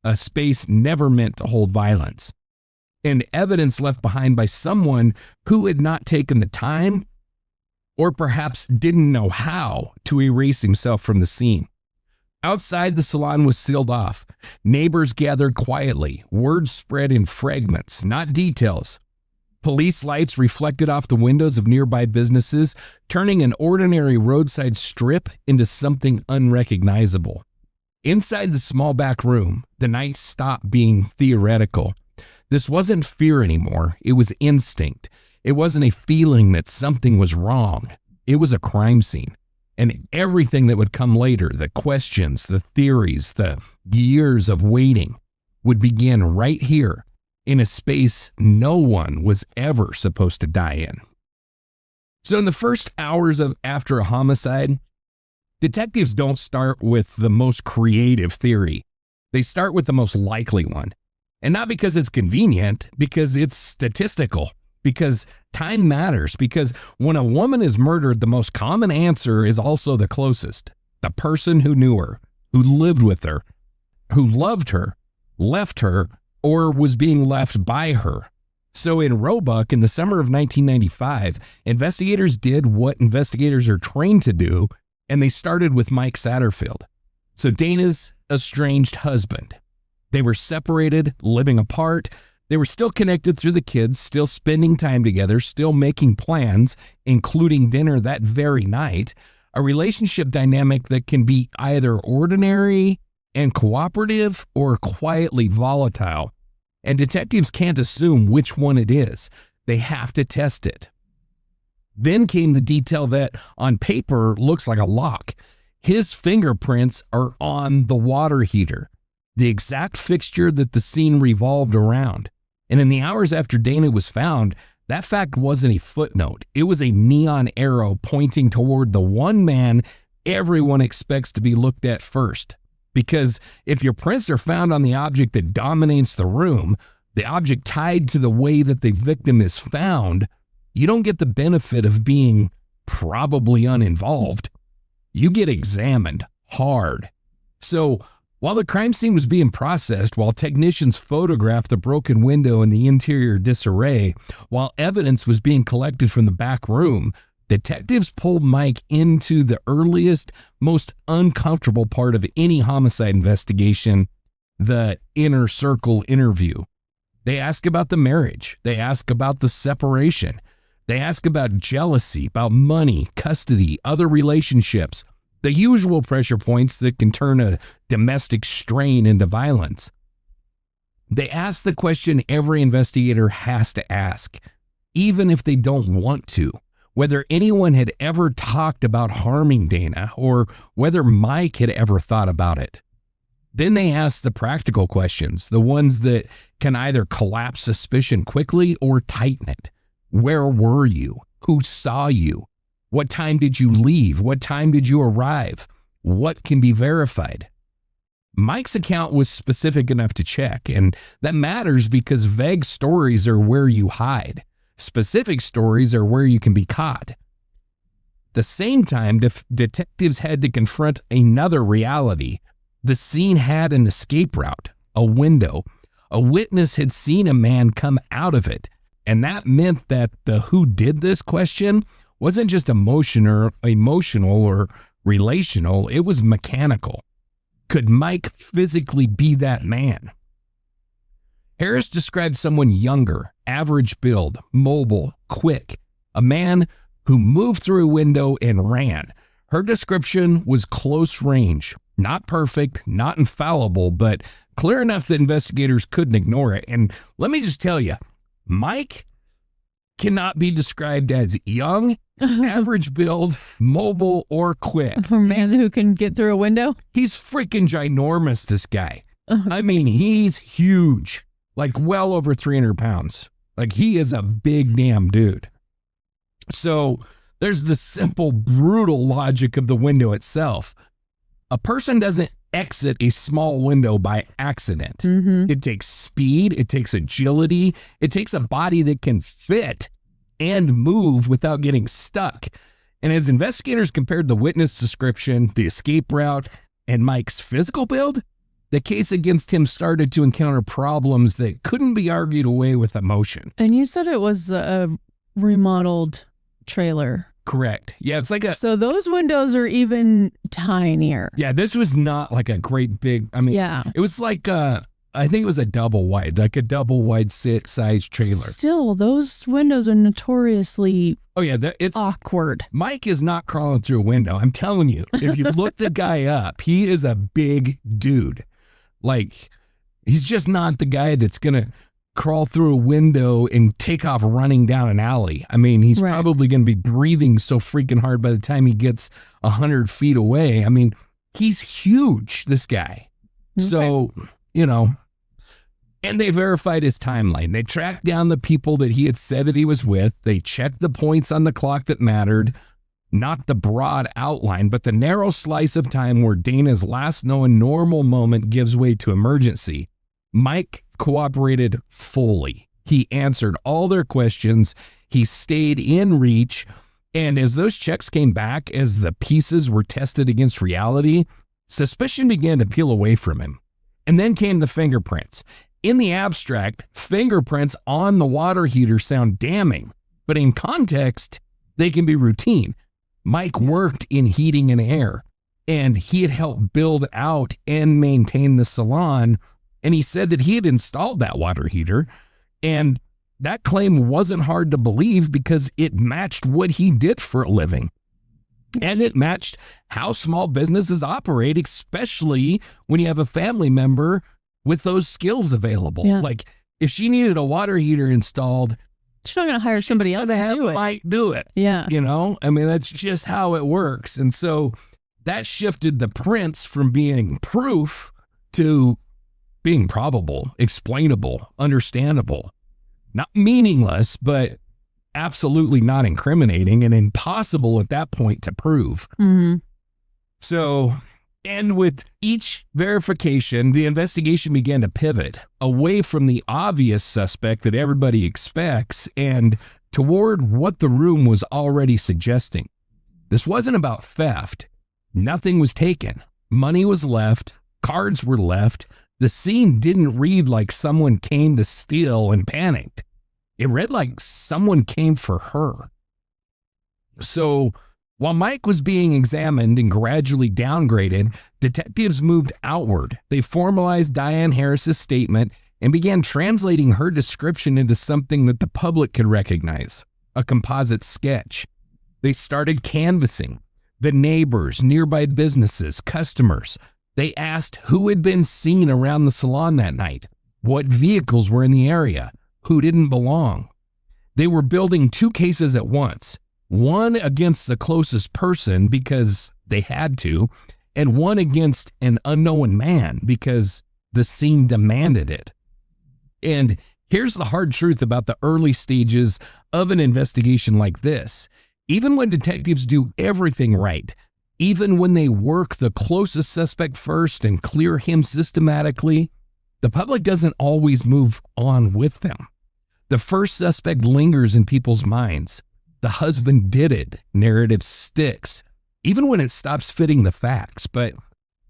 A space never meant to hold violence. And evidence left behind by someone who had not taken the time, or perhaps didn't know how, to erase himself from the scene. Outside, the salon was sealed off. Neighbors gathered quietly. Words spread in fragments, not details. Police lights reflected off the windows of nearby businesses, turning an ordinary roadside strip into something unrecognizable. Inside the small back room, the night stopped being theoretical. This wasn't fear anymore. It was instinct. It wasn't a feeling that something was wrong. It was a crime scene. And everything that would come later, the questions, the theories, the years of waiting, would begin right here in a space no one was ever supposed to die in. So in the first hours after a homicide, detectives don't start with the most creative theory. They start with the most likely one. And not because it's convenient, because it's statistical, because time matters, because when a woman is murdered, the most common answer is also the closest. The person who knew her, who lived with her, who loved her, left her, or was being left by her. So in Roebuck, in the summer of 1995, investigators did what investigators are trained to do, and they started with Mike Satterfield. So Dana's estranged husband. They were separated, living apart. They were still connected through the kids, still spending time together, still making plans, including dinner that very night. A relationship dynamic that can be either ordinary and cooperative or quietly volatile. And detectives can't assume which one it is. They have to test it. Then came the detail that on paper looks like a lock. His fingerprints are on the water heater, the exact fixture that the scene revolved around. And in the hours after Dana was found, that fact wasn't a footnote. It was a neon arrow pointing toward the one man everyone expects to be looked at first. Because if your prints are found on the object that dominates the room, the object tied to the way that the victim is found, you don't get the benefit of being probably uninvolved. You get examined hard. So while the crime scene was being processed, while technicians photographed the broken window and the interior disarray, while evidence was being collected from the back room, detectives pulled Mike into the earliest, most uncomfortable part of any homicide investigation, the inner circle interview. They ask about the marriage. They ask about the separation. They ask about jealousy, about money, custody, other relationships, the usual pressure points that can turn a domestic strain into violence. They ask the question every investigator has to ask, even if they don't want to, whether anyone had ever talked about harming Dana or whether Mike had ever thought about it. Then they ask the practical questions, the ones that can either collapse suspicion quickly or tighten it. Where were you? Who saw you? What time did you leave? What time did you arrive? What can be verified? Mike's account was specific enough to check, and that matters because vague stories are where you hide. Specific stories are where you can be caught. At the same time, detectives had to confront another reality. The scene had an escape route, a window. A witness had seen a man come out of it, and that meant that the who did this question wasn't just emotional or relational, it was mechanical. Could Mike physically be that man? Harris described someone younger, average build, mobile, quick, a man who moved through a window and ran. Her description was close range, not perfect, not infallible, but clear enough that investigators couldn't ignore it. And let me just tell you, Mike cannot be described as young, average build, mobile, or quick. A man who can get through a window? He's freaking ginormous, this guy. I mean, he's huge, like well over 300 pounds. Like, he is a big damn dude. So there's the simple, brutal logic of the window itself. A person doesn't exit a small window by accident. Mm-hmm. It takes speed, it takes agility, it takes a body that can fit and move without getting stuck. And as investigators compared the witness description, the escape route, and Mike's physical build, the case against him started to encounter problems that couldn't be argued away with emotion. And you said it was a remodeled trailer. Correct. Yeah, it's like a... So those windows are even tinier. Yeah, this was not like a great big... I mean, yeah. It was like, I think it was a double wide size trailer. Still, those windows are notoriously it's awkward. Mike is not crawling through a window. I'm telling you, if you look the guy up, he is a big dude. Like, he's just not the guy that's going to crawl through a window and take off running down an alley. I mean, he's probably going to be breathing so freaking hard by the time he gets 100 feet away. I mean, he's huge, this guy. Okay. So, and they verified his timeline. They tracked down the people that he had said that he was with. They checked the points on the clock that mattered, not the broad outline, but the narrow slice of time where Dana's last known normal moment gives way to emergency. Mike cooperated fully. He answered all their questions. He stayed in reach. And as those checks came back, as the pieces were tested against reality, suspicion began to peel away from him. And then came the fingerprints. In the abstract, fingerprints on the water heater sound damning, but in context, they can be routine. Mike worked in heating and air, and he had helped build out and maintain the salon, and he said that he had installed that water heater, and that claim wasn't hard to believe because it matched what he did for a living. And it matched how small businesses operate, especially when you have a family member with those skills available. Yeah. Like, if she needed a water heater installed, she's not going to hire somebody else to do it. Mike do it. Yeah. You know, I mean, that's just how it works. And so that shifted the prints from being proof to being probable, explainable, understandable. Not meaningless, but absolutely not incriminating and impossible at that point to prove. Mm-hmm. So, and with each verification, the investigation began to pivot away from the obvious suspect that everybody expects and toward what the room was already suggesting. This wasn't about theft. Nothing was taken. Money was left. Cards were left. The scene didn't read like someone came to steal and panicked. It read like someone came for her. So while Mike was being examined and gradually downgraded, detectives moved outward. They formalized Diane Harris's statement and began translating her description into something that the public could recognize, a composite sketch. They started canvassing the neighbors, nearby businesses, customers. They asked who had been seen around the salon that night, what vehicles were in the area, who didn't belong. They were building two cases at once, one against the closest person because they had to, and one against an unknown man because the scene demanded it. And here's the hard truth about the early stages of an investigation like this. Even when detectives do everything right, even when they work the closest suspect first and clear him systematically, the public doesn't always move on with them. The first suspect lingers in people's minds. The husband did it. Narrative sticks, even when it stops fitting the facts. But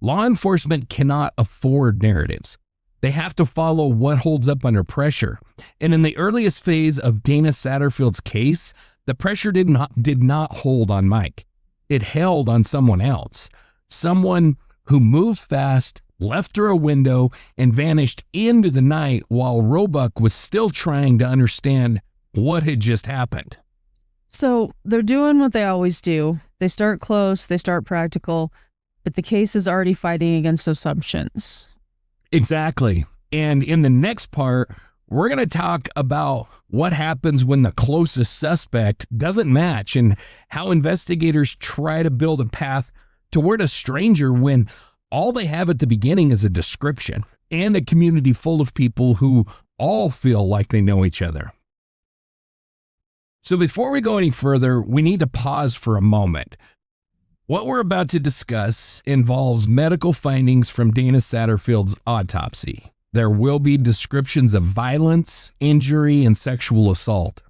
law enforcement cannot afford narratives. They have to follow what holds up under pressure. And in the earliest phase of Dana Satterfield's case, the pressure did not hold on Mike. It held on someone else, someone who moved fast, left through a window, and vanished into the night while Roebuck was still trying to understand what had just happened. So they're doing what they always do. They start close, they start practical, but the case is already fighting against assumptions. Exactly. And in the next part, we're going to talk about what happens when the closest suspect doesn't match and how investigators try to build a path toward a stranger when all they have at the beginning is a description and a community full of people who all feel like they know each other. So before we go any further, we need to pause for a moment. What we're about to discuss involves medical findings from Dana Satterfield's autopsy. There will be descriptions of violence, injury, and sexual assault.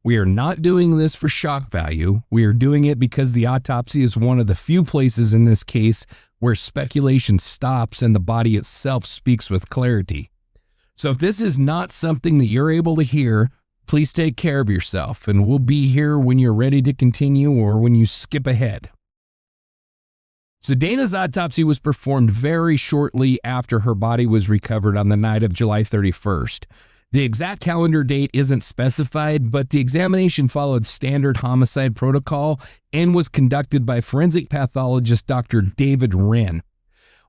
We are not doing this for shock value. We are doing it because the autopsy is one of the few places in this case where speculation stops and the body itself speaks with clarity. So if this is not something that you're able to hear, please take care of yourself, and we'll be here when you're ready to continue or when you skip ahead. So Dana's autopsy was performed very shortly after her body was recovered on the night of July 31st. The exact calendar date isn't specified, but the examination followed standard homicide protocol and was conducted by forensic pathologist Dr. David Wren.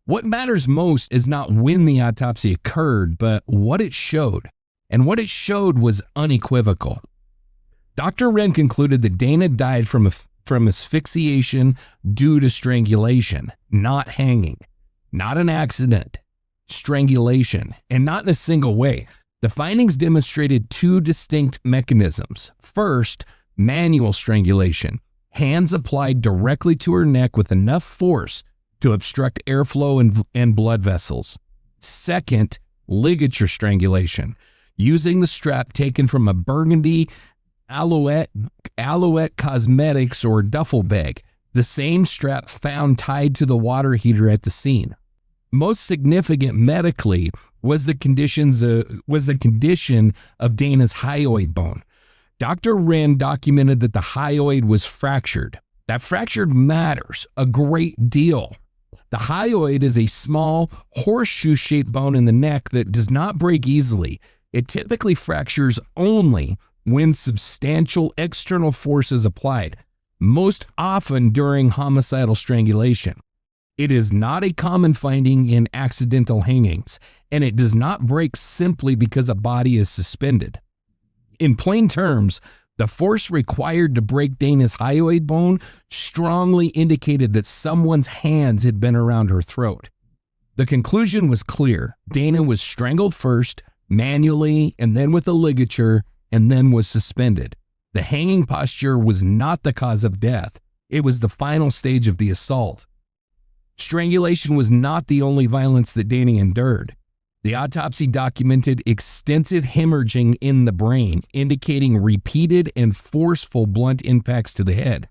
What matters most is not when the autopsy occurred, but what it showed. And what it showed was unequivocal. Dr. Wren concluded that Dana died from asphyxiation due to strangulation, not hanging, not an accident, strangulation, and not in a single way. The findings demonstrated two distinct mechanisms. First, manual strangulation, hands applied directly to her neck with enough force to obstruct airflow and blood vessels. Second, ligature strangulation, using the strap taken from a burgundy Alouette Cosmetics or duffel bag, the same strap found tied to the water heater at the scene. Most significant medically was the condition of Dana's hyoid bone. Dr. Wren documented that the hyoid was fractured. That fracture matters a great deal. The hyoid is a small horseshoe-shaped bone in the neck that does not break easily. It typically fractures only when substantial external force is applied, most often during homicidal strangulation. It is not a common finding in accidental hangings, and it does not break simply because a body is suspended. In plain terms, the force required to break Dana's hyoid bone strongly indicated that someone's hands had been around her throat. The conclusion was clear. Dana was strangled first, manually, and then with a ligature, and then was suspended. The hanging posture was not the cause of death. It was the final stage of the assault. Strangulation was not the only violence that Dana endured. The autopsy documented extensive hemorrhaging in the brain, indicating repeated and forceful blunt impacts to the head.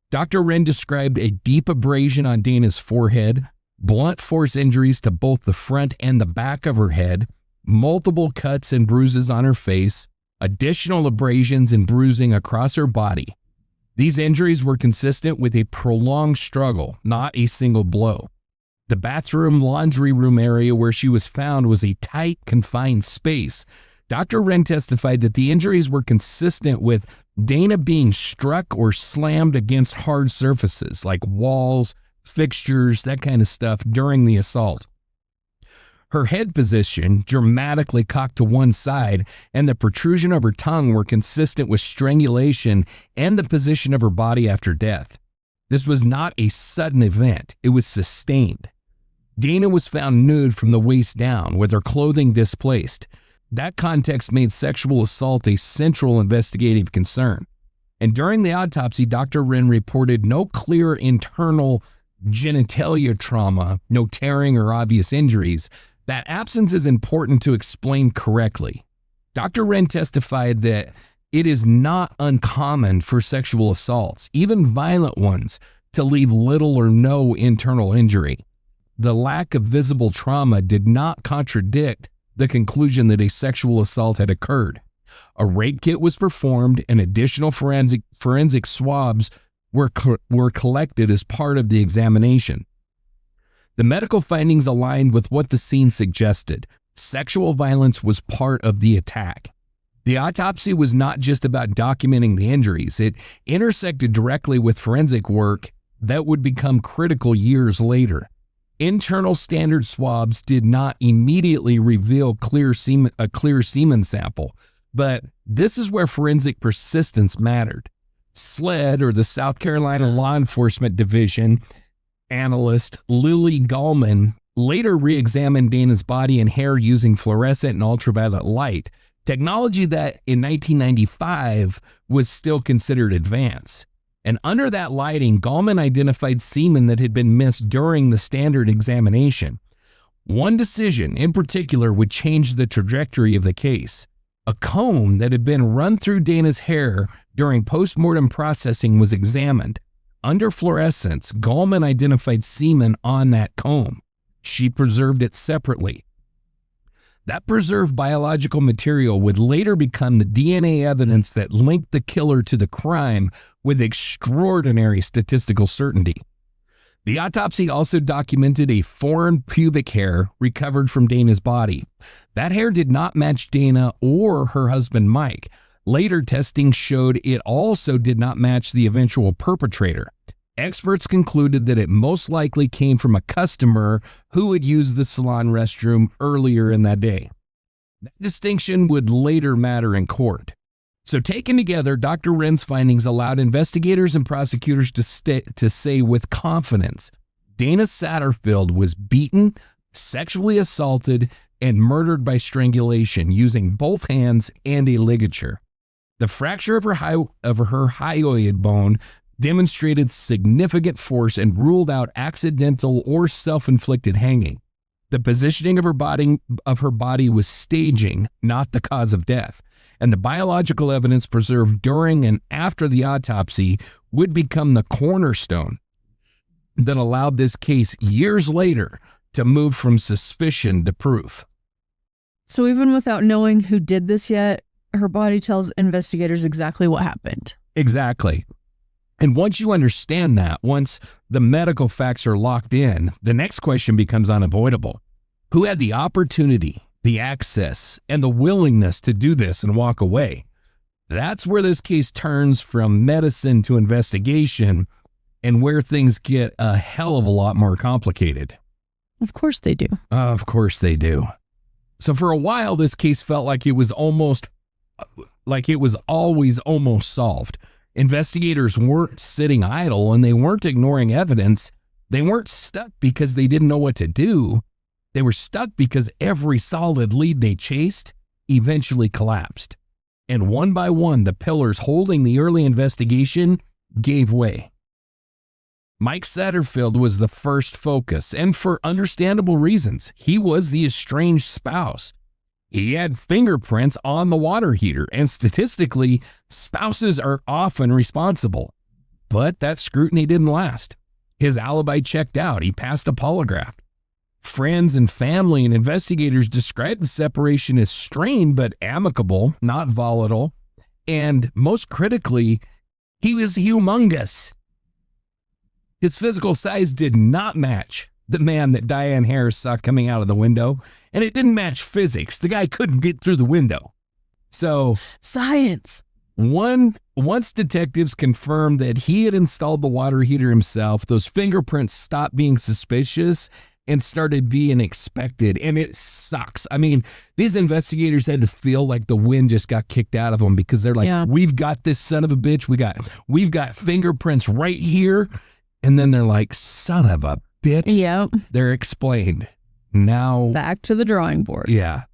Dr. Wren described a deep abrasion on Dana's forehead, blunt force injuries to both the front and the back of her head, multiple cuts and bruises on her face, additional abrasions and bruising across her body. These injuries were consistent with a prolonged struggle, not a single blow. The bathroom, laundry room area where she was found was a tight, confined space. Dr. Wren testified that the injuries were consistent with Dana being struck or slammed against hard surfaces like walls, fixtures, that kind of stuff during the assault. Her head position, dramatically cocked to one side, and the protrusion of her tongue were consistent with strangulation and the position of her body after death. This was not a sudden event, it was sustained. Dana was found nude from the waist down, with her clothing displaced. That context made sexual assault a central investigative concern. And during the autopsy, Dr. Wren reported no clear internal genitalia trauma, no tearing or obvious injuries. That absence is important to explain correctly. Dr. Wren testified that it is not uncommon for sexual assaults, even violent ones, to leave little or no internal injury. The lack of visible trauma did not contradict the conclusion that a sexual assault had occurred. A rape kit was performed and additional forensic swabs were collected as part of the examination. The medical findings aligned with what the scene suggested. Sexual violence was part of the attack. The autopsy was not just about documenting the injuries. It intersected directly with forensic work that would become critical years later. Internal standard swabs did not immediately reveal a clear semen sample, but this is where forensic persistence mattered. SLED, or the South Carolina Law Enforcement Division, analyst Lily Gallman later re-examined Dana's body and hair using fluorescent and ultraviolet light, technology that in 1995 was still considered advanced. And under that lighting, Gallman identified semen that had been missed during the standard examination. One decision in particular would change the trajectory of the case. A comb that had been run through Dana's hair during post-mortem processing was examined. Under fluorescence, Gallman identified semen on that comb. She preserved it separately. That preserved biological material would later become the DNA evidence that linked the killer to the crime with extraordinary statistical certainty. The autopsy also documented a foreign pubic hair recovered from Dana's body. That hair did not match Dana or her husband Mike. Later testing showed it also did not match the eventual perpetrator. Experts concluded that it most likely came from a customer who had used the salon restroom earlier in that day. That distinction would later matter in court. So taken together, Dr. Wren's findings allowed investigators and prosecutors to say with confidence, Dana Satterfield was beaten, sexually assaulted, and murdered by strangulation using both hands and a ligature. The fracture of her hyoid bone demonstrated significant force and ruled out accidental or self-inflicted hanging. The positioning of her body was staging, not the cause of death. And the biological evidence preserved during and after the autopsy would become the cornerstone that allowed this case years later to move from suspicion to proof. So even without knowing who did this yet, her body tells investigators exactly what happened. Exactly. And once you understand that, once the medical facts are locked in, the next question becomes unavoidable. Who had the opportunity, the access, and the willingness to do this and walk away? That's where this case turns from medicine to investigation, and where things get a hell of a lot more complicated. Of course they do. Of course they do. So for a while, this case felt like it was always almost solved. Investigators weren't sitting idle, and they weren't ignoring evidence. They weren't stuck because they didn't know what to do. They were stuck because every solid lead they chased eventually collapsed. And one by one, the pillars holding the early investigation gave way. Mike Satterfield was the first focus, and for understandable reasons. He was the estranged spouse. He had fingerprints on the water heater, and statistically, spouses are often responsible. But that scrutiny didn't last. His alibi checked out. He passed a polygraph. Friends and family and investigators described the separation as strained but amicable, not volatile. And most critically, he was humongous. His physical size did not match the man that Diane Harris saw coming out of the window, and it didn't match physics. The guy couldn't get through the window. So, science. Once detectives confirmed that he had installed the water heater himself, those fingerprints stopped being suspicious and started being expected. And it sucks. I mean, these investigators had to feel like the wind just got kicked out of them, because they're like, We've got this son of a bitch. We've got fingerprints right here. And then they're like, son of a bitch. Yep. They're explained. Now back to the drawing board. Yeah.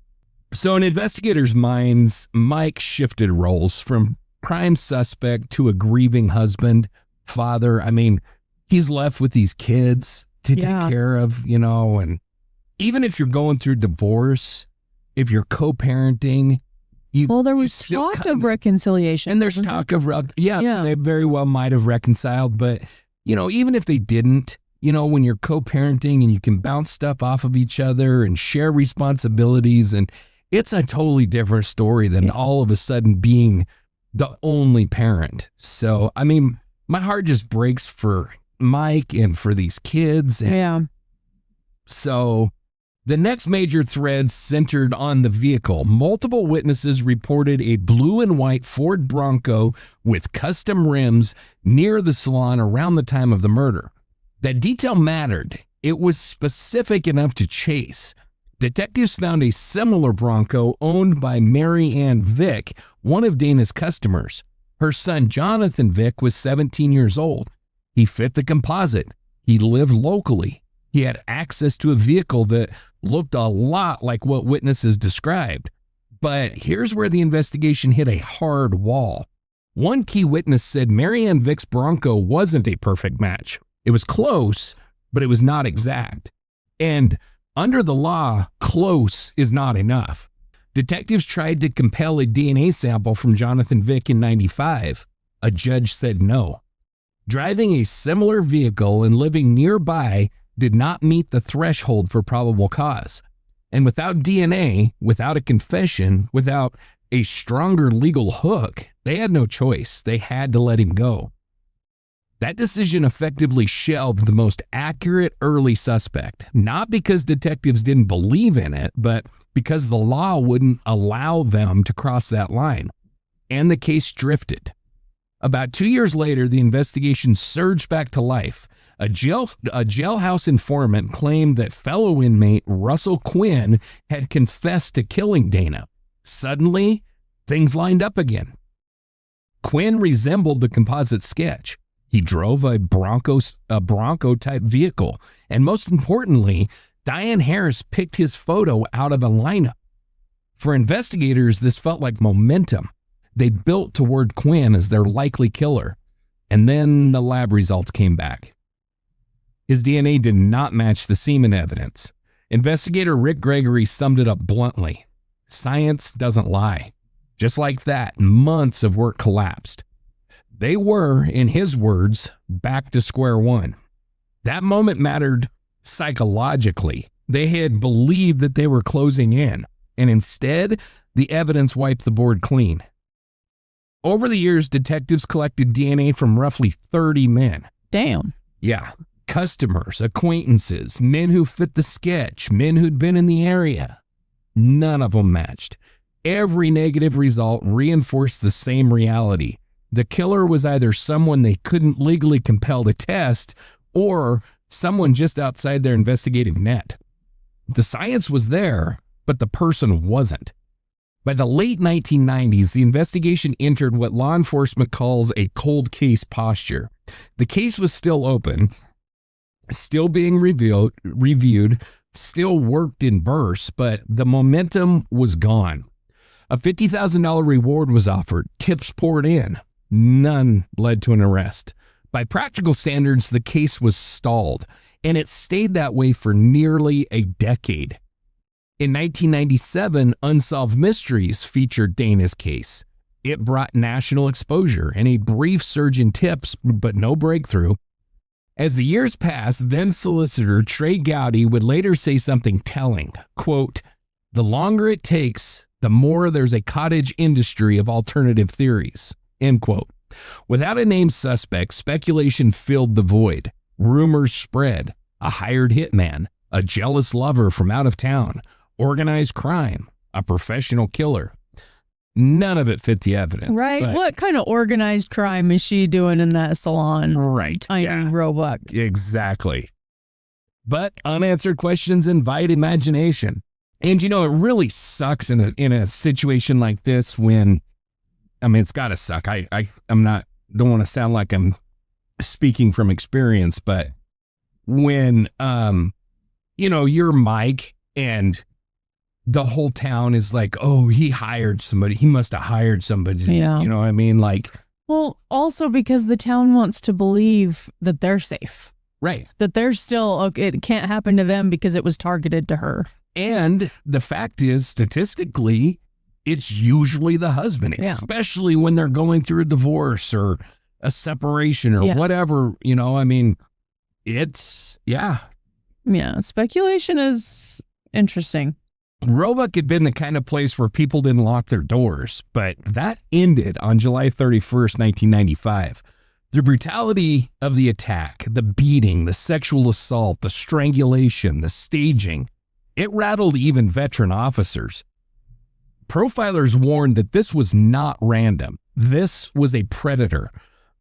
So in investigators' minds, Mike shifted roles from prime suspect to a grieving husband, father. I mean, he's left with these kids to take care of, and even if you're going through divorce, if you're co-parenting, there was talk of reconciliation. And there's talk of, they very well might have reconciled, but even if they didn't, when you're co-parenting and you can bounce stuff off of each other and share responsibilities, and it's a totally different story than all of a sudden being the only parent. So, I mean, my heart just breaks for Mike and for these kids. So the next major thread centered on the vehicle. Multiple witnesses reported a blue and white Ford Bronco with custom rims near the salon around the time of the murder. That detail mattered. It was specific enough to chase. Detectives found a similar Bronco owned by Mary Ann Vick, one of Dana's customers. Her son, Jonathan Vick, was 17 years old. He fit the composite. He lived locally. He had access to a vehicle that looked a lot like what witnesses described. But here's where the investigation hit a hard wall. One key witness said Mary Ann Vick's Bronco wasn't a perfect match. It was close, but it was not exact. And under the law, close is not enough. Detectives tried to compel a DNA sample from Jonathan Vick in '95. A judge said no. Driving a similar vehicle and living nearby did not meet the threshold for probable cause. And without DNA, without a confession, without a stronger legal hook, they had no choice. They had to let him go. That decision effectively shelved the most accurate early suspect, not because detectives didn't believe in it, but because the law wouldn't allow them to cross that line. And the case drifted. About 2 years later, the investigation surged back to life. A jailhouse informant claimed that fellow inmate Russell Quinn had confessed to killing Dana. Suddenly, things lined up again. Quinn resembled the composite sketch. He drove a Bronco-type vehicle, and most importantly, Diane Harris picked his photo out of a lineup. For investigators, this felt like momentum. They built toward Quinn as their likely killer, and then the lab results came back. His DNA did not match the semen evidence. Investigator Rick Gregory summed it up bluntly. Science doesn't lie. Just like that, months of work collapsed. They were, in his words, back to square one. That moment mattered psychologically. They had believed that they were closing in, and instead, the evidence wiped the board clean. Over the years, detectives collected DNA from roughly 30 men. Damn. Yeah. Customers, acquaintances, men who fit the sketch, men who'd been in the area. None of them matched. Every negative result reinforced the same reality. The killer was either someone they couldn't legally compel to test or someone just outside their investigative net. The science was there, but the person wasn't. By the late 1990s, the investigation entered what law enforcement calls a cold case posture. The case was still open, still being reviewed, still worked in bursts, but the momentum was gone. A $50,000 reward was offered. Tips poured in. None led to an arrest. By practical standards, the case was stalled, and it stayed that way for nearly a decade. In 1997, Unsolved Mysteries featured Dana's case. It brought national exposure and a brief surge in tips, but no breakthrough. As the years passed, then solicitor Trey Gowdy would later say something telling, quote, "The longer it takes, the more there's a cottage industry of alternative theories," end quote. Without a named suspect, speculation filled the void. Rumors spread. A hired hitman, a jealous lover from out of town, organized crime, a professional killer. None of it fit the evidence. Right. What kind of organized crime is she doing in that salon? Right. In Roebuck. Exactly. But unanswered questions invite imagination. And, it really sucks in a situation like this when, it's got to suck. Don't want to sound like I'm speaking from experience, but when, you're Mike and the whole town is like, oh, he hired somebody. He must have hired somebody. Yeah. You know what I mean? Well, also because the town wants to believe that they're safe. Right. That they're still, it can't happen to them because it was targeted to her. And the fact is, statistically, it's usually the husband, especially when they're going through a divorce or a separation or whatever, it's, yeah. Yeah, speculation is interesting. Roebuck had been the kind of place where people didn't lock their doors, but that ended on July 31st, 1995. The brutality of the attack, the beating, the sexual assault, the strangulation, the staging, it rattled even veteran officers. Profilers warned that this was not random. This was a predator,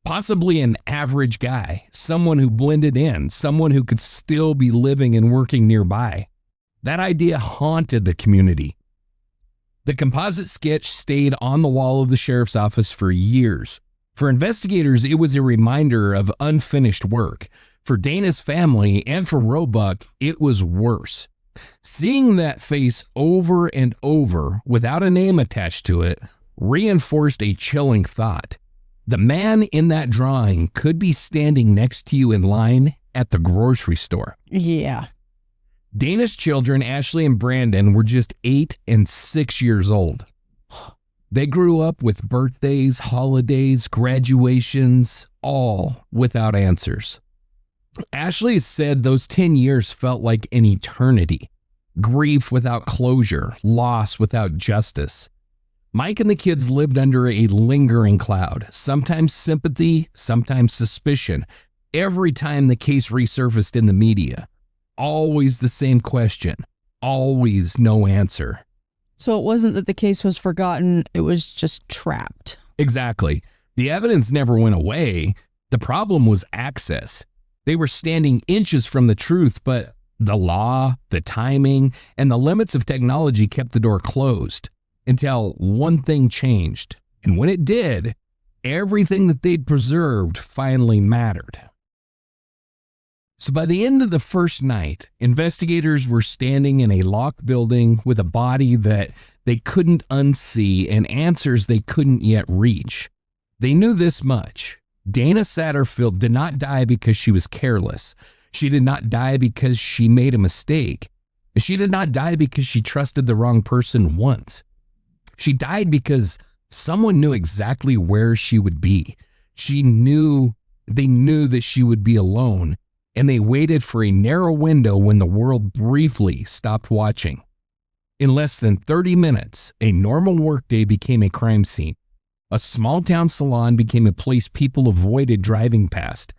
possibly an average guy, someone who blended in, someone who could still be living and working nearby. That idea haunted the community. The composite sketch stayed on the wall of the sheriff's office for years. For investigators, it was a reminder of unfinished work. For Dana's family and for Roebuck, it was worse. Seeing that face over and over without a name attached to it reinforced a chilling thought. The man in that drawing could be standing next to you in line at the grocery store. Yeah. Dana's children, Ashley and Brandon, were just 8 and 6 years old. They grew up with birthdays, holidays, graduations, all without answers. Ashley said those 10 years felt like an eternity. Grief without closure, loss without justice. Mike and the kids lived under a lingering cloud, sometimes sympathy, sometimes suspicion, every time the case resurfaced in the media. Always the same question, always no answer. So it wasn't that the case was forgotten, it was just trapped. Exactly. The evidence never went away. The problem was access. They were standing inches from the truth, but the law, the timing, and the limits of technology kept the door closed until one thing changed. And when it did, everything that they'd preserved finally mattered. So by the end of the first night, investigators were standing in a locked building with a body that they couldn't unsee and answers they couldn't yet reach. They knew this much. Dana Satterfield did not die because she was careless. She did not die because she made a mistake. She did not die because she trusted the wrong person once. She died because someone knew exactly where she would be. They knew that she would be alone, and they waited for a narrow window when the world briefly stopped watching. In less than 30 minutes, a normal workday became a crime scene. A small-town salon became a place people avoided driving past,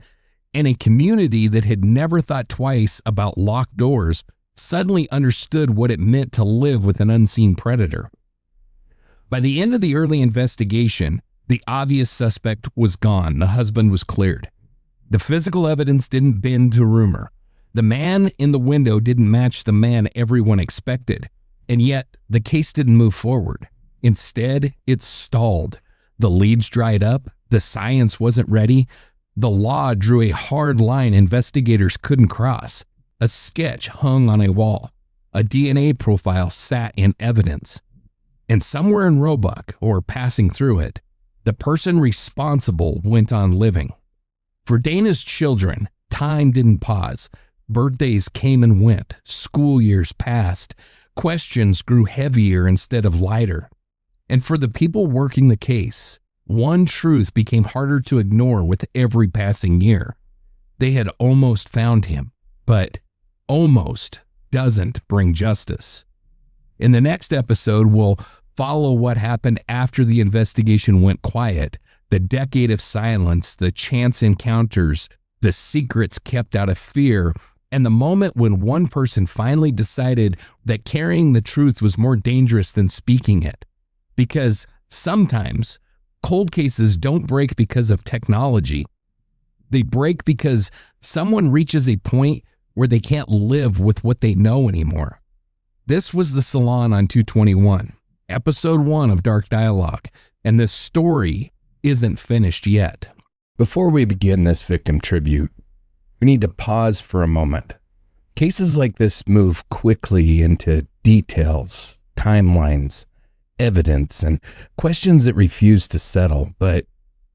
and a community that had never thought twice about locked doors suddenly understood what it meant to live with an unseen predator. By the end of the early investigation, the obvious suspect was gone. The husband was cleared. The physical evidence didn't bend to rumor. The man in the window didn't match the man everyone expected, and yet the case didn't move forward. Instead, it stalled. The leads dried up. The science wasn't ready. The law drew a hard line investigators couldn't cross. A sketch hung on a wall. A DNA profile sat in evidence. And somewhere in Roebuck, or passing through it, the person responsible went on living. For Dana's children, time didn't pause. Birthdays came and went. School years passed. Questions grew heavier instead of lighter. And for the people working the case, one truth became harder to ignore with every passing year. They had almost found him, but almost doesn't bring justice. In the next episode, we'll follow what happened after the investigation went quiet, the decade of silence, the chance encounters, the secrets kept out of fear, and the moment when one person finally decided that carrying the truth was more dangerous than speaking it. Because sometimes cold cases don't break because of technology. They break because someone reaches a point where they can't live with what they know anymore. This was the Salon on 221, episode 1 of Dark Dialogue, and this story isn't finished yet. Before we begin this victim tribute, we need to pause for a moment. Cases like this move quickly into details, timelines, evidence, and questions that refuse to settle, but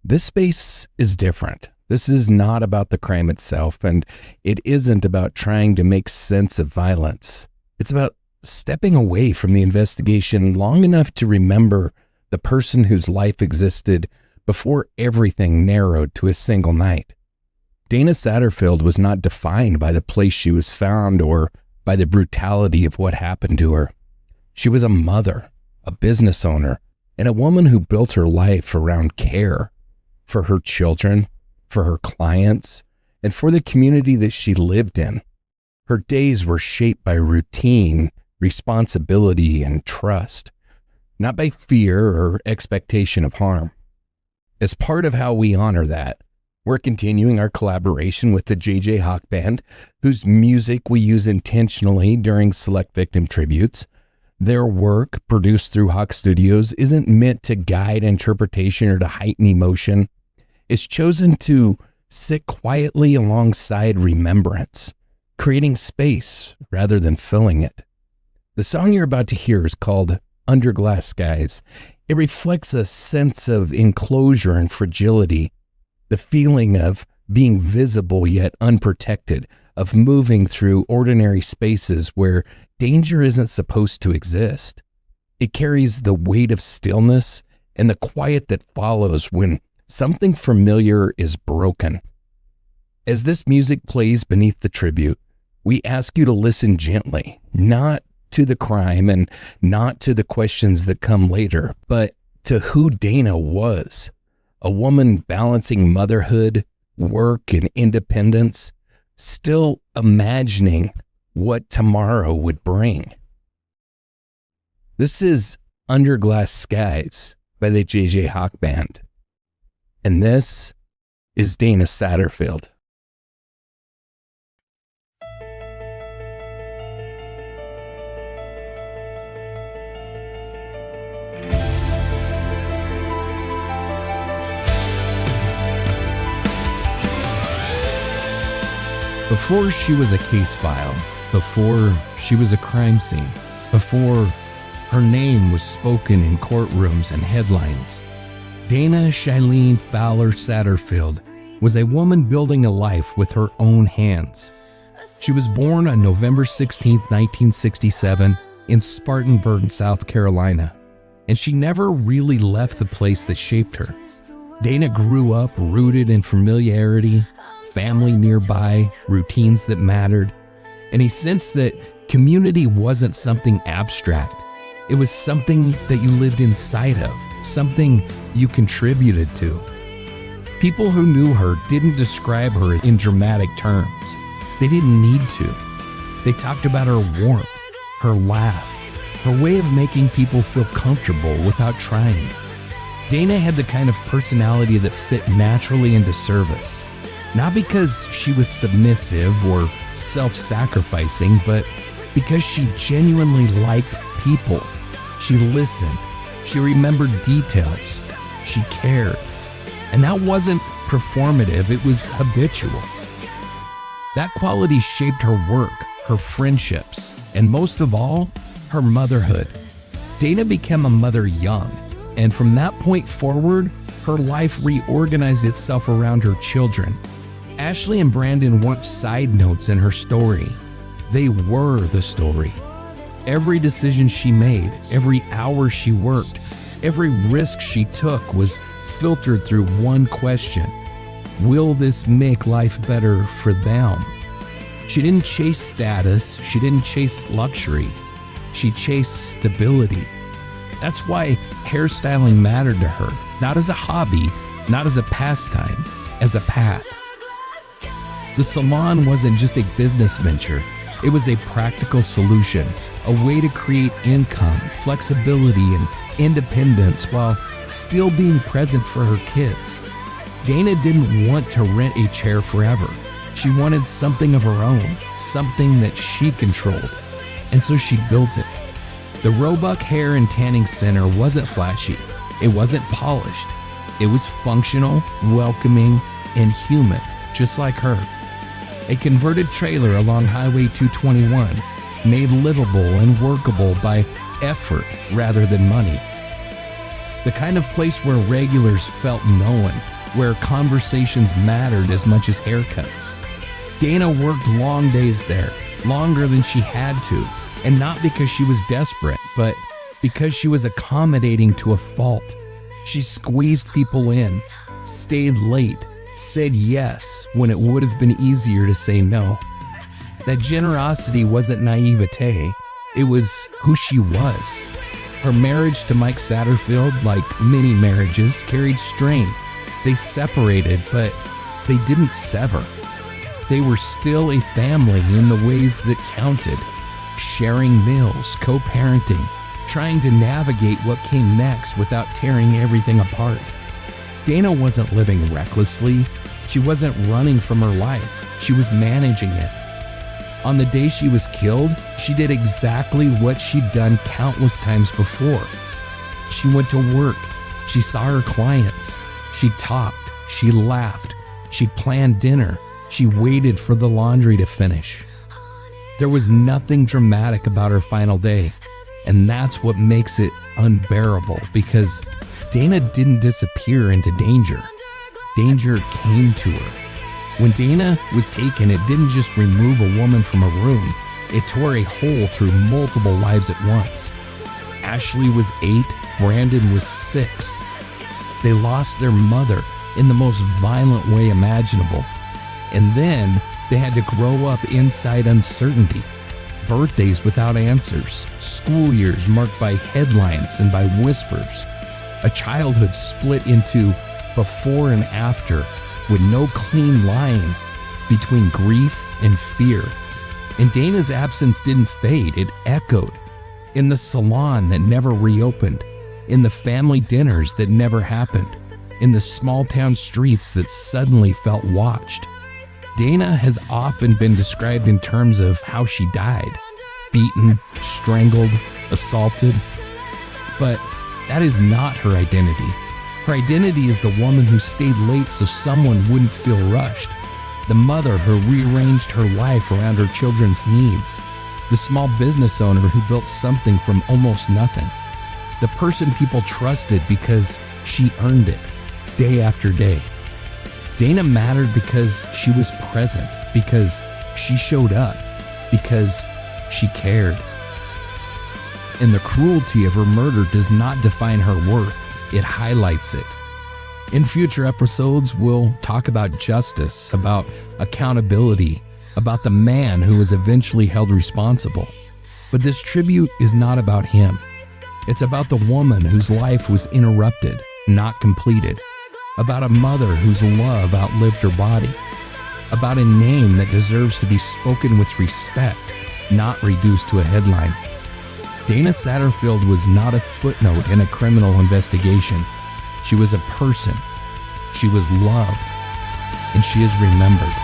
this space is different. This is not about the crime itself, and it isn't about trying to make sense of violence. It's about stepping away from the investigation long enough to remember the person whose life existed before everything narrowed to a single night. Dana Satterfield was not defined by the place she was found or by the brutality of what happened to her. She was a mother, a business owner, and a woman who built her life around care for her children, for her clients, and for the community that she lived in. Her days were shaped by routine, responsibility, and trust, not by fear or expectation of harm. As part of how we honor that, we're continuing our collaboration with the J.J. Hawk Band, whose music we use intentionally during select victim tributes. Their work, produced through Hawk Studios, isn't meant to guide interpretation or to heighten emotion. It's chosen to sit quietly alongside remembrance, creating space rather than filling it. The song you're about to hear is called Under Glass Skies. It reflects a sense of enclosure and fragility, the feeling of being visible yet unprotected, of moving through ordinary spaces where danger isn't supposed to exist. It carries the weight of stillness and the quiet that follows when something familiar is broken. As this music plays beneath the tribute, we ask you to listen gently, not to the crime and not to the questions that come later, but to who Dana was, a woman balancing motherhood, work, and independence, still imagining what tomorrow would bring. This is Under Glass Skies by the J.J. Hawk Band. And this is Dana Satterfield. Before she was a case file, before she was a crime scene, before her name was spoken in courtrooms and headlines, Dana Chyleen Fowler Satterfield was a woman building a life with her own hands. She was born on November 16, 1967, in Spartanburg, South Carolina, and she never really left the place that shaped her. Dana grew up rooted in familiarity, family nearby, routines that mattered, and he sensed that community wasn't something abstract. It was something that you lived inside of, something you contributed to. People who knew her didn't describe her in dramatic terms. They didn't need to. They talked about her warmth, her laugh, her way of making people feel comfortable without trying. Dana had the kind of personality that fit naturally into service, not because she was submissive or self-sacrificing, but because she genuinely liked people. She listened, she remembered details, she cared. And that wasn't performative, it was habitual. That quality shaped her work, her friendships, and most of all, her motherhood. Dana became a mother young, and from that point forward, her life reorganized itself around her children. Ashley and Brandon weren't side notes in her story. They were the story. Every decision she made, every hour she worked, every risk she took was filtered through one question: will this make life better for them? She didn't chase status, she didn't chase luxury, she chased stability. That's why hairstyling mattered to her, not as a hobby, not as a pastime, as a path. The salon wasn't just a business venture, it was a practical solution, a way to create income, flexibility, and independence while still being present for her kids. Dana didn't want to rent a chair forever. She wanted something of her own, something that she controlled, and so she built it. The Roebuck Hair and Tanning Center wasn't flashy. It wasn't polished. It was functional, welcoming, and human, just like her. A converted trailer along Highway 221, made livable and workable by effort rather than money. The kind of place where regulars felt known, where conversations mattered as much as haircuts. Dana worked long days there, longer than she had to, and not because she was desperate, but because she was accommodating to a fault. She squeezed people in, stayed late, said yes when it would have been easier to say no. That generosity wasn't naivete, it was who she was. Her marriage to Mike Satterfield, like many marriages, carried strain. They separated, but they didn't sever. They were still a family in the ways that counted. Sharing meals, co-parenting, trying to navigate what came next without tearing everything apart. Dana wasn't living recklessly. She wasn't running from her life. She was managing it. On the day she was killed, she did exactly what she'd done countless times before. She went to work. She saw her clients. She talked. She laughed. She planned dinner. She waited for the laundry to finish. There was nothing dramatic about her final day, and that's what makes it unbearable, because Dana didn't disappear into danger. Danger came to her. When Dana was taken, it didn't just remove a woman from a room, it tore a hole through multiple lives at once. Ashley was 8, Brandon was 6. They lost their mother in the most violent way imaginable. And then they had to grow up inside uncertainty. Birthdays without answers, school years marked by headlines and by whispers, a childhood split into before and after, with no clean line between grief and fear. And Dana's absence didn't fade, it echoed. In the salon that never reopened, in the family dinners that never happened, in the small town streets that suddenly felt watched. Dana has often been described in terms of how she died: beaten, strangled, assaulted. But that is not her identity. Her identity is the woman who stayed late so someone wouldn't feel rushed. The mother who rearranged her life around her children's needs. The small business owner who built something from almost nothing. The person people trusted because she earned it, day after day. Dana mattered because she was present, because She showed up because she cared. And the cruelty of her murder does not define her worth. It highlights it. In future episodes, we'll talk about justice, about accountability, about the man who was eventually held responsible. But this tribute is not about him. It's about the woman whose life was interrupted, not completed. About a mother whose love outlived her body. About a name that deserves to be spoken with respect, not reduced to a headline. Dana Satterfield was not a footnote in a criminal investigation. She was a person. She was loved. And she is remembered.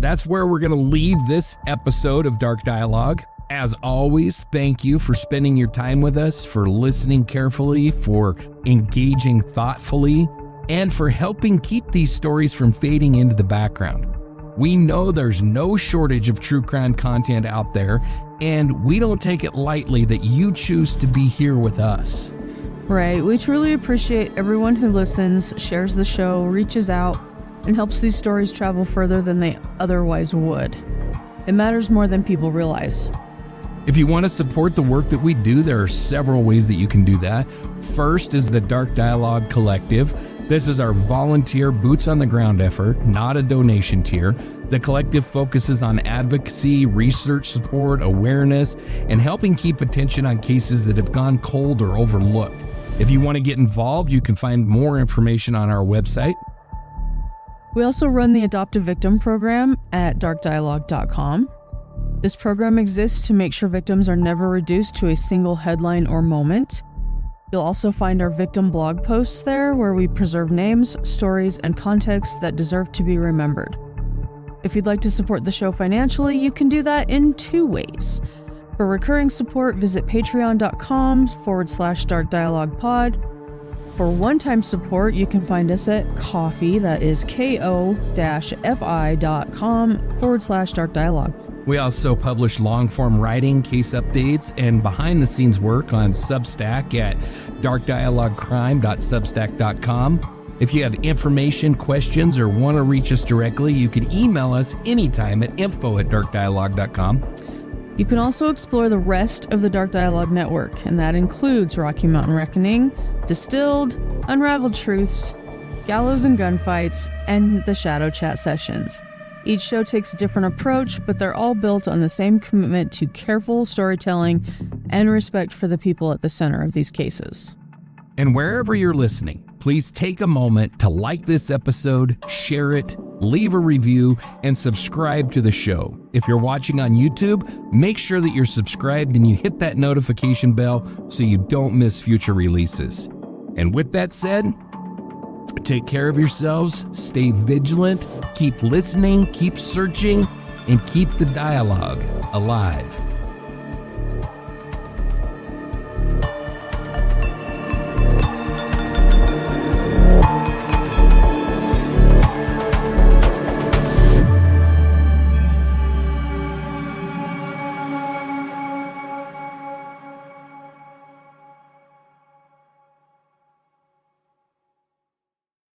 That's where we're going to leave this episode of Dark Dialogue. As always, thank you for spending your time with us, for listening carefully, for engaging thoughtfully, and for helping keep these stories from fading into the background. We know there's no shortage of true crime content out there, and we don't take it lightly that you choose to be here with us. Right. We truly appreciate everyone who listens, shares the show, reaches out, and helps these stories travel further than they otherwise would. It matters more than people realize. If you want to support the work that we do, there are several ways that you can do that. First is the Dark Dialogue Collective. This is our volunteer boots on the ground effort, not a donation tier. The collective focuses on advocacy, research support, awareness, and helping keep attention on cases that have gone cold or overlooked. If you want to get involved, you can find more information on our website. We also run the Adoptive Victim Program at darkdialogue.com. This program exists to make sure victims are never reduced to a single headline or moment. You'll also find our victim blog posts there, where we preserve names, stories, and contexts that deserve to be remembered. If you'd like to support the show financially, you can do that in two ways. For recurring support, visit patreon.com/darkdialoguepod. For one-time support, you can find us at Ko-fi, that is ko-fi.com/darkdialogue. We also publish long-form writing, case updates, and behind-the-scenes work on Substack at darkdialoguecrime.substack.com. If you have information, questions, or want to reach us directly, you can email us anytime at info@darkdialogue.com. You can also explore the rest of the Dark Dialogue Network, and that includes Rocky Mountain Reckoning, Distilled, Unraveled Truths, Gallows and Gunfights, and the Shadow Chat Sessions. Each show takes a different approach, but they're all built on the same commitment to careful storytelling and respect for the people at the center of these cases. And wherever you're listening, please take a moment to like this episode, share it, leave a review, and subscribe to the show. If you're watching on YouTube, make sure that you're subscribed and you hit that notification bell so you don't miss future releases. And with that said, take care of yourselves, stay vigilant, keep listening, keep searching, and keep the dialogue alive.